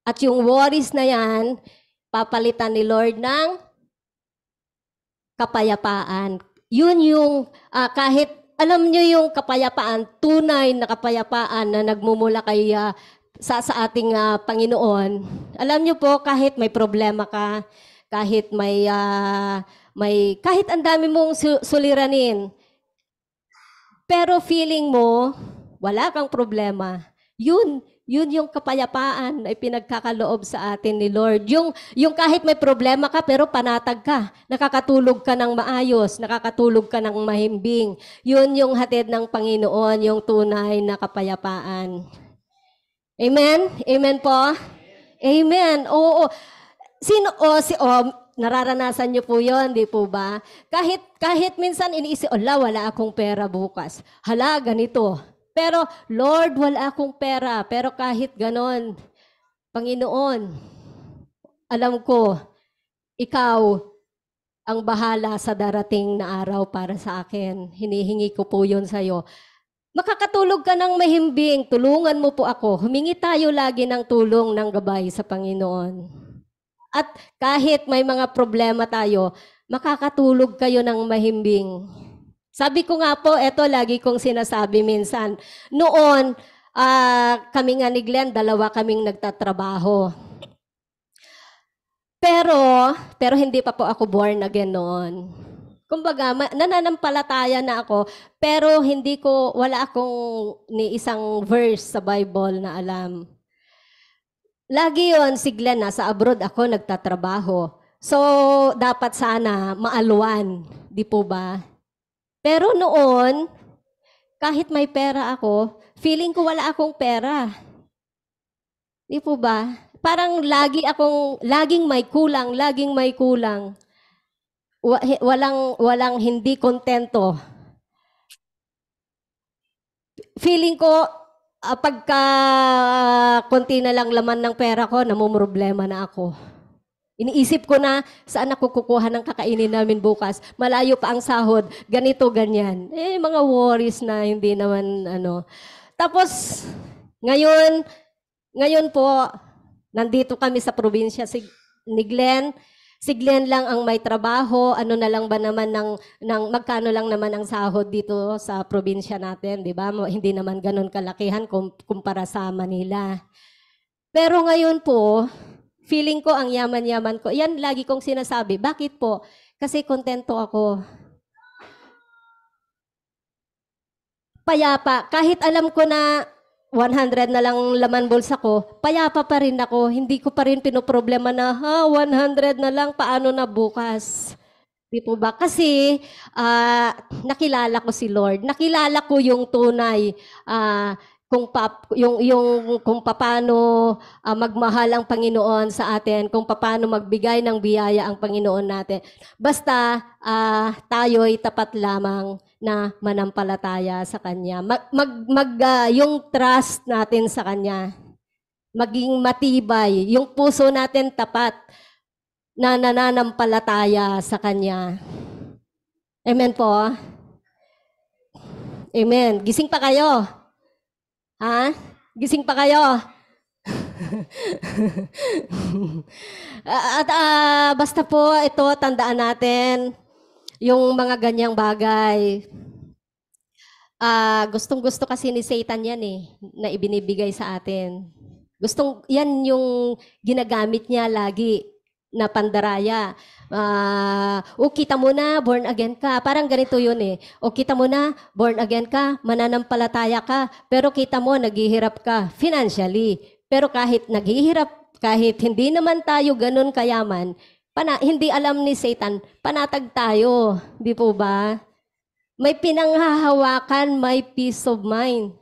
At yung worries na yan, papalitan ni Lord ng kapayapaan. Yun yung, kahit alam nyo yung kapayapaan, tunay na kapayapaan na nagmumula kay sa ating Panginoon. Alam nyo po, kahit may problema ka, kahit kahit ang dami mong suliranin, pero feeling mo, wala kang problema. Yun yung kapayapaan na pinagkakaloob sa atin ni Lord. Yung kahit may problema ka, pero panatag ka. Nakakatulog ka ng maayos, nakakatulog ka ng mahimbing. Yun yung hatid ng Panginoon, yung tunay na kapayapaan. Amen? Amen po? Amen. Oo. Nararanasan niyo po yon, di po ba? Kahit minsan iniisip, wala akong pera bukas. Hala, ganito. Pero, Lord, wala akong pera. Pero kahit ganon, Panginoon, alam ko, Ikaw ang bahala sa darating na araw para sa akin. Hinihingi ko po yun sa'yo. Makakatulog ka ng mahimbing, tulungan mo po ako. Humingi tayo lagi ng tulong, ng gabay sa Panginoon. At kahit may mga problema tayo, makakatulog kayo ng mahimbing. Sabi ko nga po, eto lagi kong sinasabi minsan. Noon, kami nga ni Glenn, 2 kaming nagtatrabaho. Pero hindi pa po ako born again noon. Kumbaga, nananampalataya na ako, pero wala akong ni isang verse sa Bible na alam. Lagi yon si Glenn, nasa abroad ako nagtatrabaho. So, dapat sana maalwan, di po ba? Pero noon, kahit may pera ako, feeling ko wala akong pera. Di po ba? Parang laging may kulang. Walang hindi kontento. Feeling ko, pagka konti na lang laman ng pera ko, namumroblema na ako. Iniisip ko na, saan ako kukuha ng kakainin namin bukas? Malayo pa ang sahod, ganito, ganyan. Mga worries na hindi naman, Tapos, ngayon po, nandito kami sa probinsya ni Glenn. Si Glenn lang ang may trabaho, ano na lang ba naman magkano lang naman ang sahod dito sa probinsya natin, di ba? Hindi naman ganun kalakihan kumpara sa Manila. Pero ngayon po, feeling ko ang yaman-yaman ko. Yan lagi kong sinasabi. Bakit po? Kasi kontento ako. Payapa. Kahit alam ko na 100 na lang laman bulsa ko, payapa pa rin ako. Hindi ko pa rin pinoproblema na, 100 na lang, paano na bukas? Di po ba? Kasi nakilala ko si Lord. Nakilala ko yung tunay, kung paano magmahal ang Panginoon sa atin, kung paano magbigay ng biyaya ang Panginoon natin. Basta tayo'y tapat lamang na manampalataya sa Kanya. Yung trust natin sa Kanya, maging matibay. Yung puso natin tapat na nananampalataya sa Kanya. Amen po? Amen. Gising pa kayo? Ha? Gising pa kayo? At basta po, ito, tandaan natin yung mga ganyang bagay. Gustong-gusto kasi ni Satan yan na ibinibigay sa atin. Yan yung ginagamit niya lagi na pandaraya. Kita mo na, born again ka. Parang ganito yun kita mo na, born again ka, mananampalataya ka, pero kita mo, naghihirap ka financially. Pero kahit naghihirap, kahit hindi naman tayo ganun kayaman, hindi alam ni Satan, panatag tayo. Di po ba? May pinanghahawakan, may peace of mind.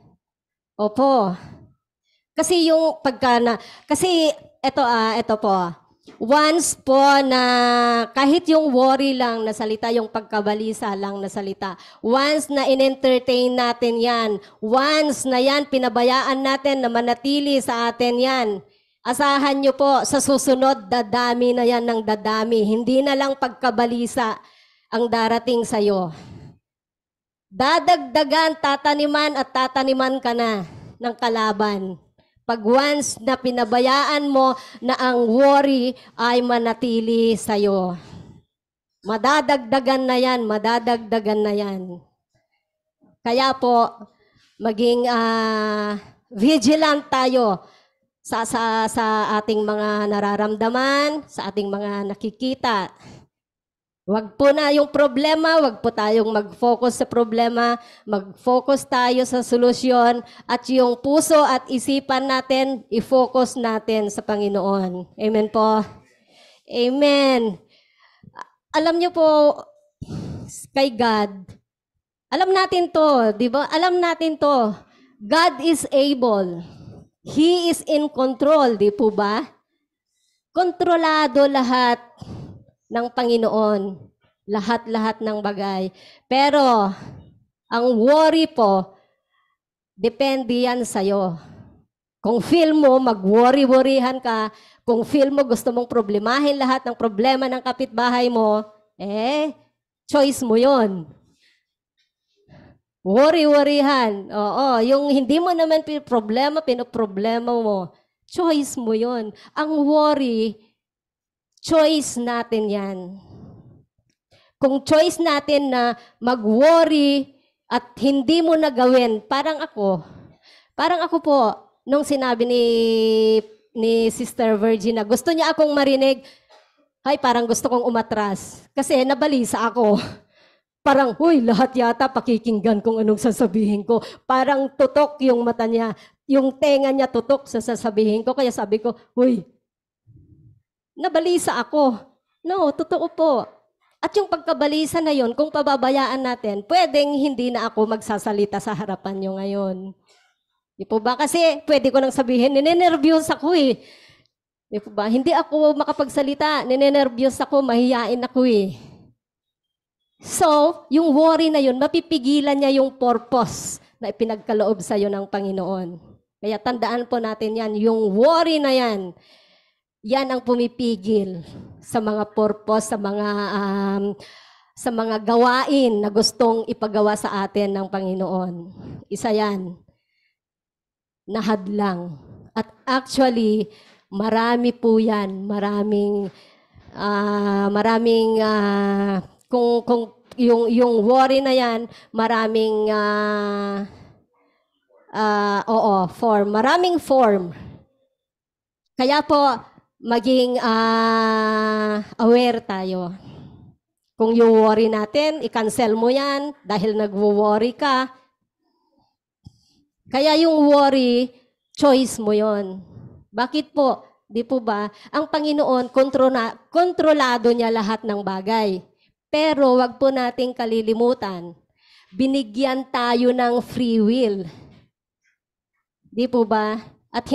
Opo. Kasi yung ito po. Once po na kahit yung worry lang na salita, yung pagkabalisa lang na salita, once na in-entertain natin yan, once na yan, pinabayaan natin na manatili sa atin yan, asahan nyo po, sa susunod, dadami na yan ng dadami. Hindi na lang pagkabalisa ang darating sa'yo. Dadagdagan, tataniman at tataniman ka na ng kalaban. Pag once na pinabayaan mo na ang worry ay manatili sa'yo. Madadagdagan na yan, madadagdagan na yan. Kaya po, maging vigilant tayo sa ating mga nararamdaman, sa ating mga nakikita. Wag po na yung problema, wag po tayong mag-focus sa problema, mag-focus tayo sa solusyon at yung puso at isipan natin, i-focus natin sa Panginoon. Amen po. Amen. Alam niyo po, kay God, alam natin to, di ba? Alam natin to. God is able. He is in control, di po ba? Kontrolado lahat ng Panginoon, lahat-lahat ng bagay. Pero, ang worry po, depende yan sa'yo. Kung feel mo, mag-worry-worryhan ka, kung feel mo gusto mong problemahin lahat ng problema ng kapitbahay mo, choice mo yon. Worry-worryhan. Oo, yung hindi mo naman pinoproblema mo, choice mo yon. Ang worry, choice natin yan. Kung choice natin na mag-worry at hindi mo na gawin, parang ako po, nung sinabi ni Sister Virginia, gusto niya akong marinig, parang gusto kong umatras. Kasi nabalisa ako. Parang, lahat yata pakikinggan kung anong sasabihin ko. Parang tutok yung mata niya. Yung tenga niya tutok sa sasabihin ko. Kaya sabi ko, nabalisa ako. No, totoo po. At yung pagkabalisa na yon, kung pababayaan natin, pwedeng hindi na ako magsasalita sa harapan nyo ngayon. Di po ba? Kasi pwede ko nang sabihin, ninenervyos ako Di po ba? Hindi ako makapagsalita, ninenervyos ako, mahiyain ako So, yung worry na yun, mapipigilan niya yung purpose na ipinagkaloob sa'yo ng Panginoon. Kaya tandaan po natin yan, yung worry na yan, yan ang pumipigil sa mga purpose, sa mga gawain na gustong ipagawa sa atin ng Panginoon. Isa yan, nahadlang. At actually, marami po yan, kung yung worry na yan, maraming maraming form. Kaya po, maging aware tayo. Kung yung worry natin, i-cancel mo yan dahil nagwo-worry ka. Kaya yung worry, choice mo yon. Bakit po? Di po ba? Ang Panginoon, kontrolado niya lahat ng bagay. Pero wag po nating kalilimutan, binigyan tayo ng free will. Di po ba? At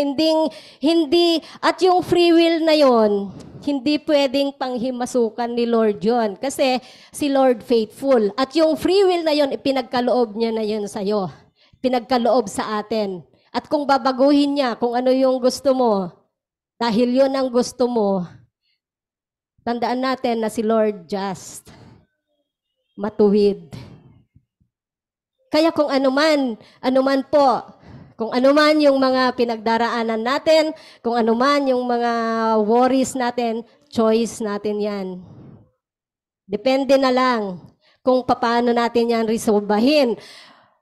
at yung free will na yon, hindi pwedeng panghimasukan ni Lord yon. Kasi si Lord faithful. At yung free will na yon, ipinagkaloob niya na yon sa'yo. Pinagkaloob sa atin. At kung babaguhin niya, kung ano yung gusto mo, dahil yon ang gusto mo, tandaan natin na si Lord just, matuwid. Kaya kung anuman po, kung anuman yung mga pinagdaraanan natin, kung anuman yung mga worries natin, choice natin yan. Depende na lang kung paano natin yan resolbahin.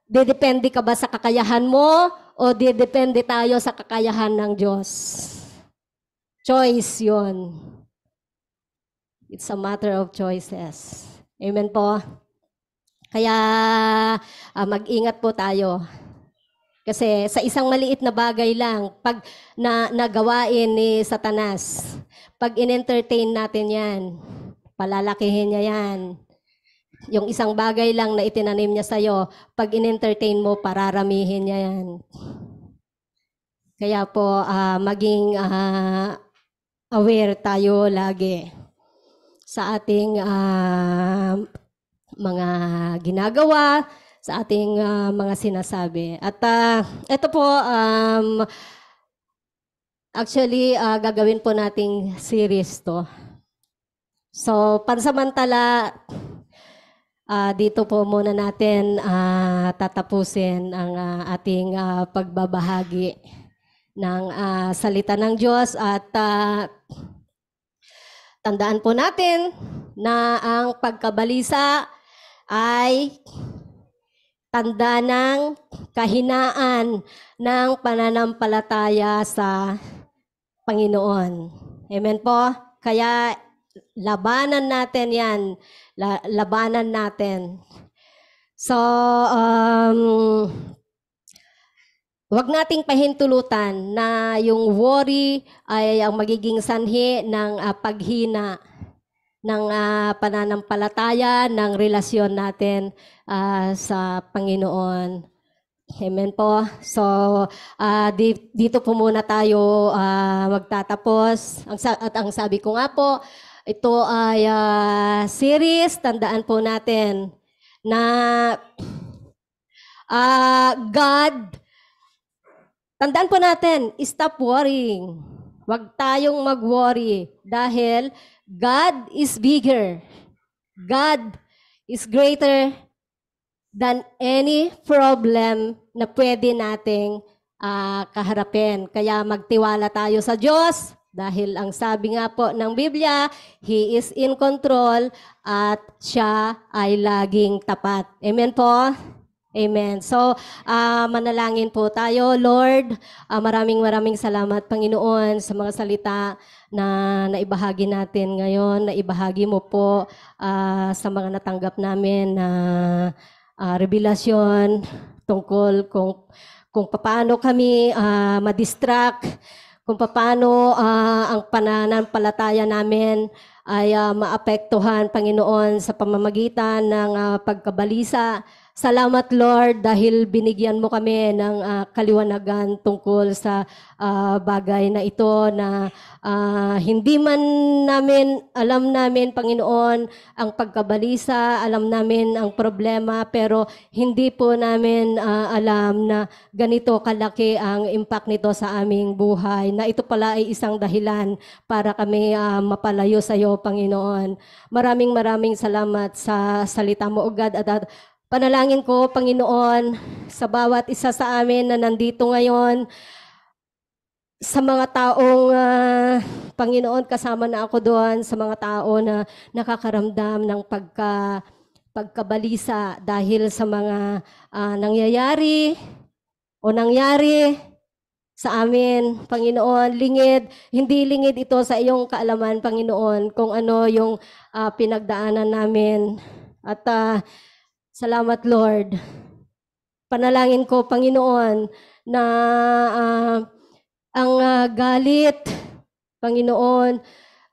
Didepende ka ba sa kakayahan mo o didepende tayo sa kakayahan ng Diyos? Choice yun. It's a matter of choices. Amen po. Kaya mag-ingat po tayo. Kasi sa isang maliit na bagay lang, pag nagawain ni Satanas, pag in-entertain natin yan, palalakihin niya yan. Yung isang bagay lang na itinanim niya sa'yo, pag in-entertain mo, pararamihin niya yan. Kaya po, maging aware tayo lagi sa ating mga ginagawa, sa ating mga sinasabi. At ito po, actually, gagawin po nating series to. So, pansamantala, dito po muna natin tatapusin ang ating pagbabahagi ng salita ng Diyos at tandaan po natin na ang pagkabalisa ay tanda ng kahinaan ng pananampalataya sa Panginoon. Amen po? Kaya labanan natin yan. Labanan natin. So, wag nating pahintulutan na yung worry ay ang magiging sanhi ng paghina ng pananampalataya, ng relasyon natin sa Panginoon. Amen po. So, dito po muna tayo magtatapos. At ang sabi ko nga po, ito ay series. Tandaan po natin na tandaan po natin, stop worrying. Huwag tayong mag-worry dahil God is bigger. God is greater than any problem na pwede nating kaharapin. Kaya magtiwala tayo sa Diyos dahil ang sabi nga po ng Biblia, He is in control at siya ay laging tapat. Amen po? Amen. So, manalangin po tayo. Lord, maraming salamat, Panginoon, sa mga salita na naibahagi natin ngayon. Naibahagi mo po sa mga natanggap namin na revelasyon tungkol kung paano kami ma-distract, kung paano ang pananampalataya namin ay maapektuhan, Panginoon, sa pamamagitan ng pagkabalisa. Salamat, Lord, dahil binigyan mo kami ng kaliwanagan tungkol sa bagay na ito na hindi man alam namin, Panginoon, ang pagkabalisa, alam namin ang problema, pero hindi po namin alam na ganito kalaki ang impact nito sa aming buhay, na ito pala ay isang dahilan para kami mapalayo sa iyo, Panginoon. Maraming salamat sa salita mo, O God, at panalangin ko, Panginoon, sa bawat isa sa amin na nandito ngayon, sa mga taong, Panginoon, kasama na ako doon, sa mga tao na nakakaramdam ng pagkabalisa dahil sa mga nangyayari sa amin, Panginoon. Hindi lingid ito sa iyong kaalaman, Panginoon, kung ano yung pinagdaanan namin. At salamat, Lord. Panalangin ko, Panginoon, na ang galit, Panginoon,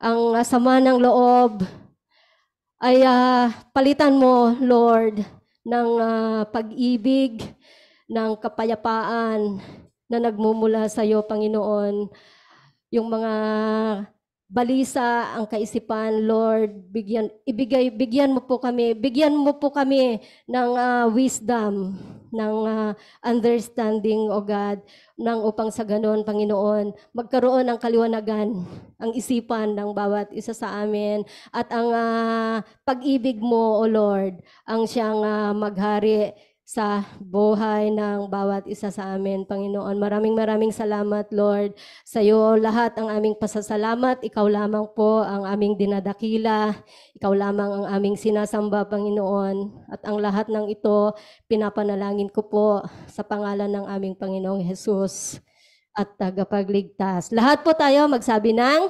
ang sama ng loob, ay palitan mo, Lord, ng pag-ibig, ng kapayapaan na nagmumula sa iyo, Panginoon. Yung mga balisa, ang kaisipan, Lord, bigyan mo po kami ng wisdom, ng understanding, O God, upang sa ganon, Panginoon, magkaroon ng kaliwanagan ang isipan ng bawat isa sa amin, at ang pag-ibig mo, O Lord, ang siyang maghari sa buhay ng bawat isa sa amin, Panginoon. Maraming salamat, Lord. Sa iyo lahat ang aming pasasalamat. Ikaw lamang po ang aming dinadakila. Ikaw lamang ang aming sinasamba, Panginoon. At ang lahat ng ito, pinapanalangin ko po sa pangalan ng aming Panginoong Jesus at tagapagligtas. Lahat po tayo magsabi ng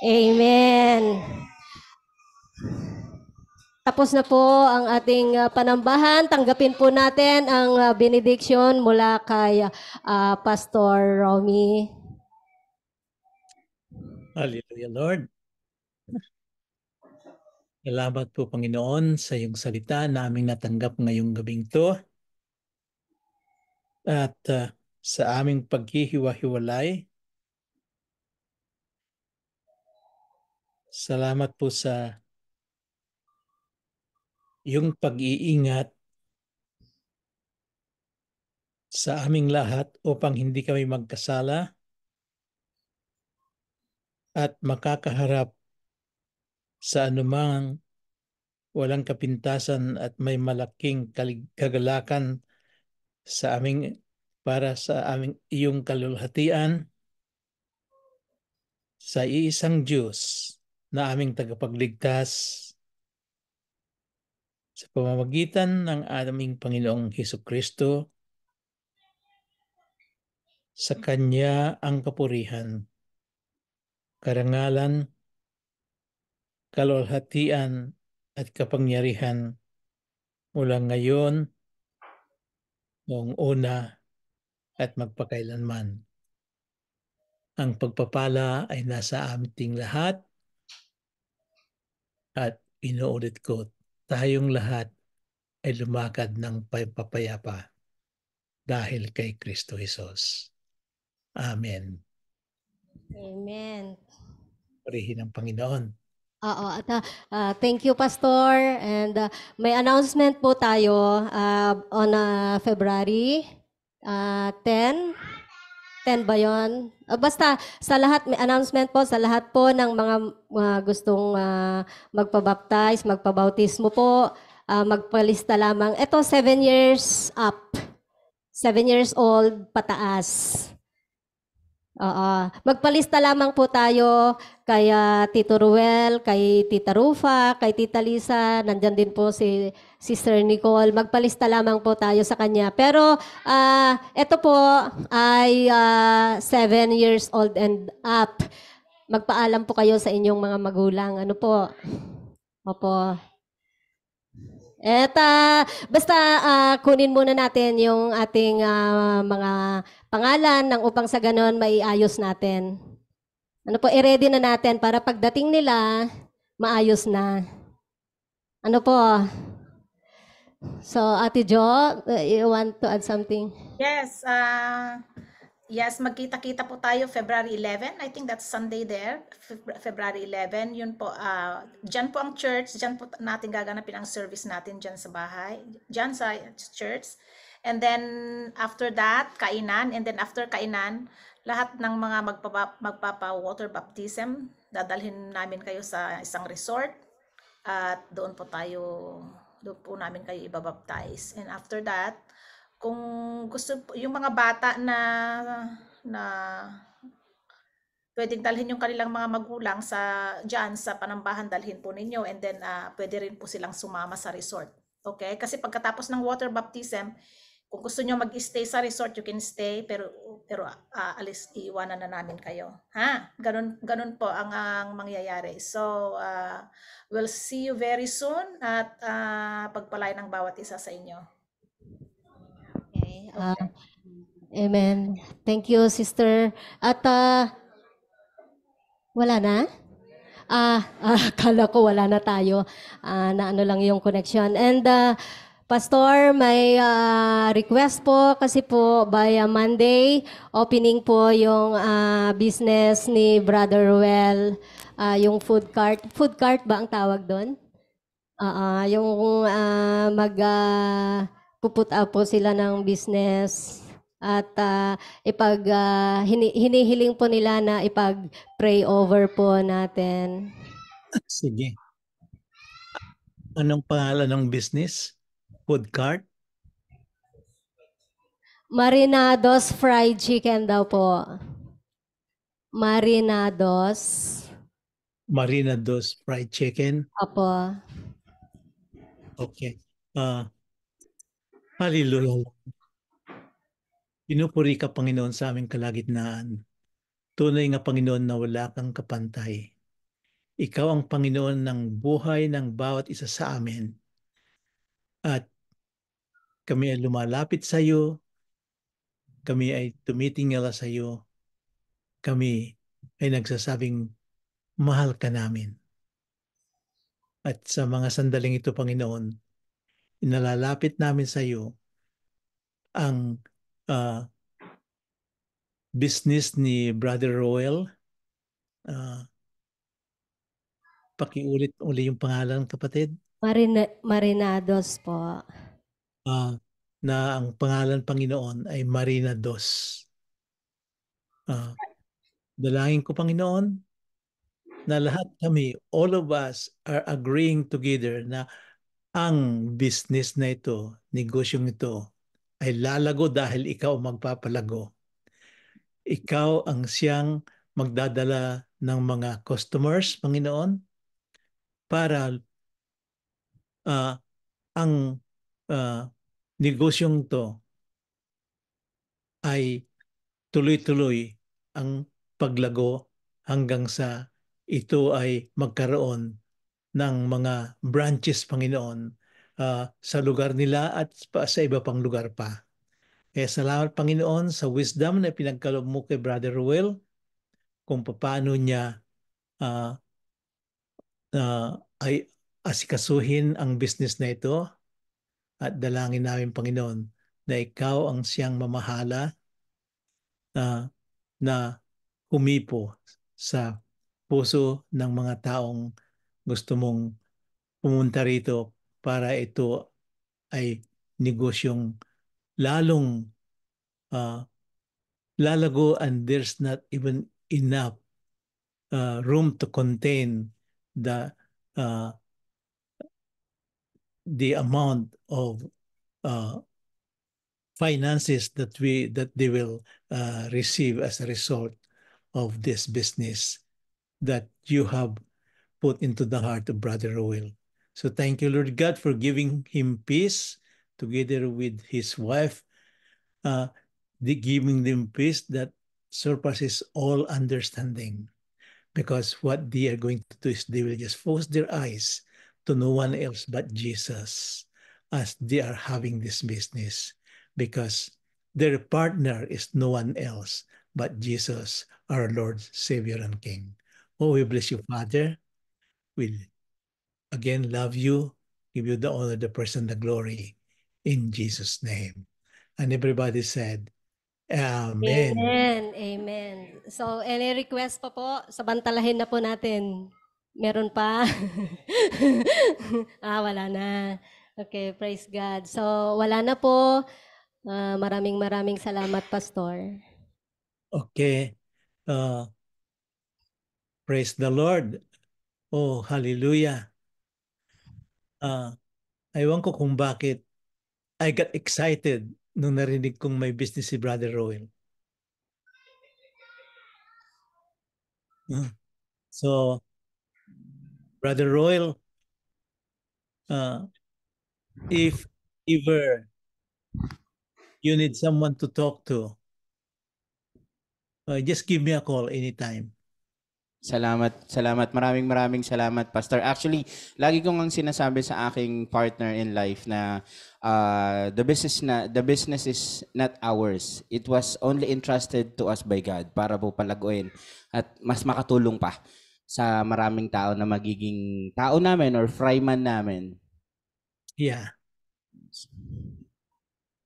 Amen. Tapos na po ang ating panambahan. Tanggapin po natin ang benediction mula kay Pastor Romy. Hallelujah, Lord. Salamat po, Panginoon, sa iyong salita na aming natanggap ngayong gabing to. At sa aming paghihiwa-hiwalay, salamat po sa iyong pag-iingat sa aming lahat upang hindi kami magkasala at makakaharap sa anumang walang kapintasan at may malaking kagalakan sa aming para sa aming iyong kalulhatian sa iisang Diyos na aming tagapagligtas sa pamamagitan ng aming Panginoong Hesukristo. Sa Kanya ang kapurihan, karangalan, kalulhatian at kapangyarihan mula ngayon, noong una at magpakailanman. Ang pagpapala ay nasa ating lahat at inuulit ko, tayong lahat ay lumakad ng papayapa dahil kay Kristo Jesus. Amen. Amen. Purihin ang Panginoon. Oo, at thank you, Pastor. And may announcement po tayo on February 10. 10 ba yun? Basta sa lahat, may announcement po sa lahat po ng mga gustong magpabaptize, magpabautismo po, magpalista lamang. Ito, 7 years up. 7 years old, pataas. Oo. Magpalista lamang po tayo kay Tito Ruel, kay Tita Rufa, kay Tita Lisa, nandyan din po si Sister Nicole. Magpalista lamang po tayo sa kanya. Pero ito po ay 7 years old and up. Magpaalam po kayo sa inyong mga magulang. Ano po? Opo. Basta kunin muna natin yung ating mga pangalan nang upang sa ganon maiayos natin. Ano po, i-ready na natin para pagdating nila, maayos na. Ano po? So, Ate Jo, you want to add something? Yes, yes, magkita-kita po tayo February 11. I think that's Sunday there, February 11. Yun po, dyan po ang church, dyan po natin gaganapin ang service natin dyan sa bahay, dyan sa church. And then after that, kainan, and then after kainan, lahat ng mga magpapa-water baptism, dadalhin namin kayo sa isang resort at doon po namin kayo ibabaptize. And after that, kung gusto yung mga bata na pwedeng dalhin yung kanilang mga magulang sa panambahan, dalhin po ninyo, and then pwede rin po silang sumama sa resort. Okay? Kasi pagkatapos ng water baptism, kung gusto nyo mag-stay sa resort, you can stay, pero iiwanan na namin kayo. Ha? Ganun po ang mangyayari. So, we'll see you very soon at pagpalay ng bawat isa sa inyo. Okay. Amen. Thank you, Sister. At wala na? Akala ko wala na tayo. Na ano lang yung connection. And Pastor, may request po kasi po by Monday, opening po yung business ni Brother Ruel, yung food cart. Food cart ba ang tawag doon? Yung puput up po sila ng business at hinihiling po nila na ipag-pray over po natin. Sige. Anong pangalan ng business? Food cart? Marinados fried chicken daw po. Marinados. Marinados fried chicken. Opo. Okay. Hallelujah. Pinupuri ka, Panginoon, sa aming kalagitnaan. Tunay nga, Panginoon, na wala kang kapantay. Ikaw ang Panginoon ng buhay ng bawat isa sa amin. At kami ay lumalapit sa iyo. Kami ay tumitingala sa iyo. Kami ay nagsasabing, mahal ka namin. At sa mga sandaling ito, Panginoon, inalalapit namin sa iyo ang ah, business ni Brother Roel. Pakiulit uli yung pangalan, kapatid. Marinados po. Na ang pangalan, Panginoon, ay Marina Dos. Dalangin ko, Panginoon, na lahat kami, all of us, are agreeing together na ang business na ito, negosyong ito, ay lalago dahil ikaw ang magpapalago. Ikaw ang siyang magdadala ng mga customers, Panginoon, para ang negosyong to ay tuloy-tuloy ang paglago hanggang sa ito ay magkaroon ng mga branches, Panginoon, sa lugar nila at sa iba pang lugar pa. Kaya salamat, Panginoon, sa wisdom na pinagkaloob mo kay Brother Ruel kung paano niya ay asikasuhin ang business na ito. At dalangin namin, Panginoon, na ikaw ang siyang mamahala na humipo sa puso ng mga taong gusto mong pumunta rito para ito ay negosyong lalong lalago, and there's not even enough room to contain the amount of finances that they will receive as a result of this business that you have put into the heart of Brother Roel. So thank you, Lord God, for giving him peace together with his wife, giving them peace that surpasses all understanding. Because what they are going to do is they will just focus their eyes to no one else but Jesus as they are having this business. Because their partner is no one else but Jesus, our Lord, Savior, and King. Oh, we bless you, Father. We again love you, give you the honor, the praise, and the glory in Jesus' name. And everybody said, Amen. Amen. Amen. So, any request pa po? Sabantalahin na po natin. Meron pa? Wala na. Okay, praise God. So, wala na po. Maraming salamat, Pastor. Okay. Praise the Lord. Oh, hallelujah. Aywan ko kung bakit I got excited nung narinig kong may business si Brother Roel. So, Brother Roel, if ever you need someone to talk to, just give me a call anytime. Salamat. Maraming salamat, Pastor. Actually, lagi kong ang sinasabi sa aking partner in life na the business is not ours. It was only entrusted to us by God para po palaguin at mas makatulong pa sa maraming tao na magiging tao namin or fryman namin. Yeah.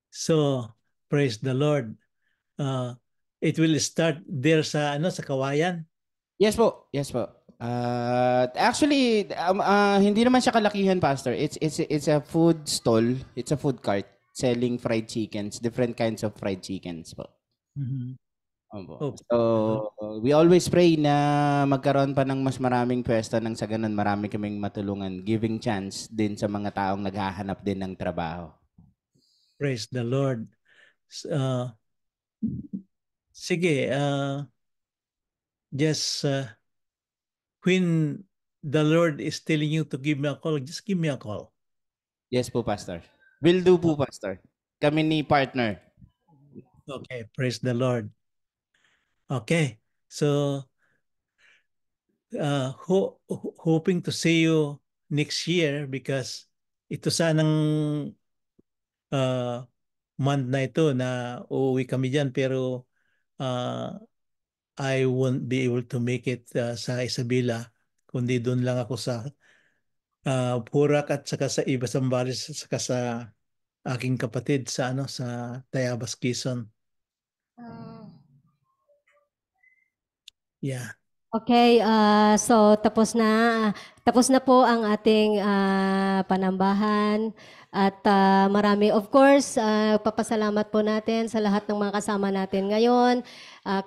So, praise the Lord. It will start there sa Kawayan. Yes po. Actually, hindi naman siya kalakihan, Pastor. It's a food stall. It's a food cart selling fried chickens, different kinds of fried chickens po. Mm-hmm. So, we always pray na magkaroon pa ng mas maraming pwesto nang sa ganun marami kaming matulungan, giving chance din sa mga taong naghahanap din ng trabaho. Praise the Lord. sige, just when the Lord is telling you to give me a call, just give me a call. Yes po, Pastor. Will do po, Pastor. Kami ni partner. Okay, praise the Lord. Okay, so hoping to see you next year because ito sanang month na ito na uuwi kami dyan pero I won't be able to make it sa Isabela kundi doon lang ako sa Purak at saka sa iba Sambales at saka sa aking kapatid sa sa Tayabas, Quezon. Yeah. Okay, so tapos na po ang ating panambahan at marami, of course, papasalamat po natin sa lahat ng mga kasama natin ngayon,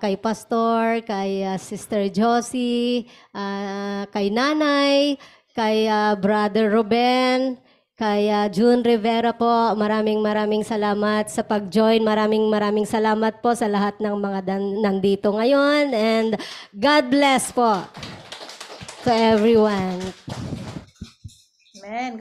kay Pastor, kay Sister Josie, kay Nanay, kay Brother Ruben, kay June Rivera po. Maraming salamat sa pag-join. Maraming salamat po sa lahat ng mga nandito ngayon. And God bless po to everyone. Amen.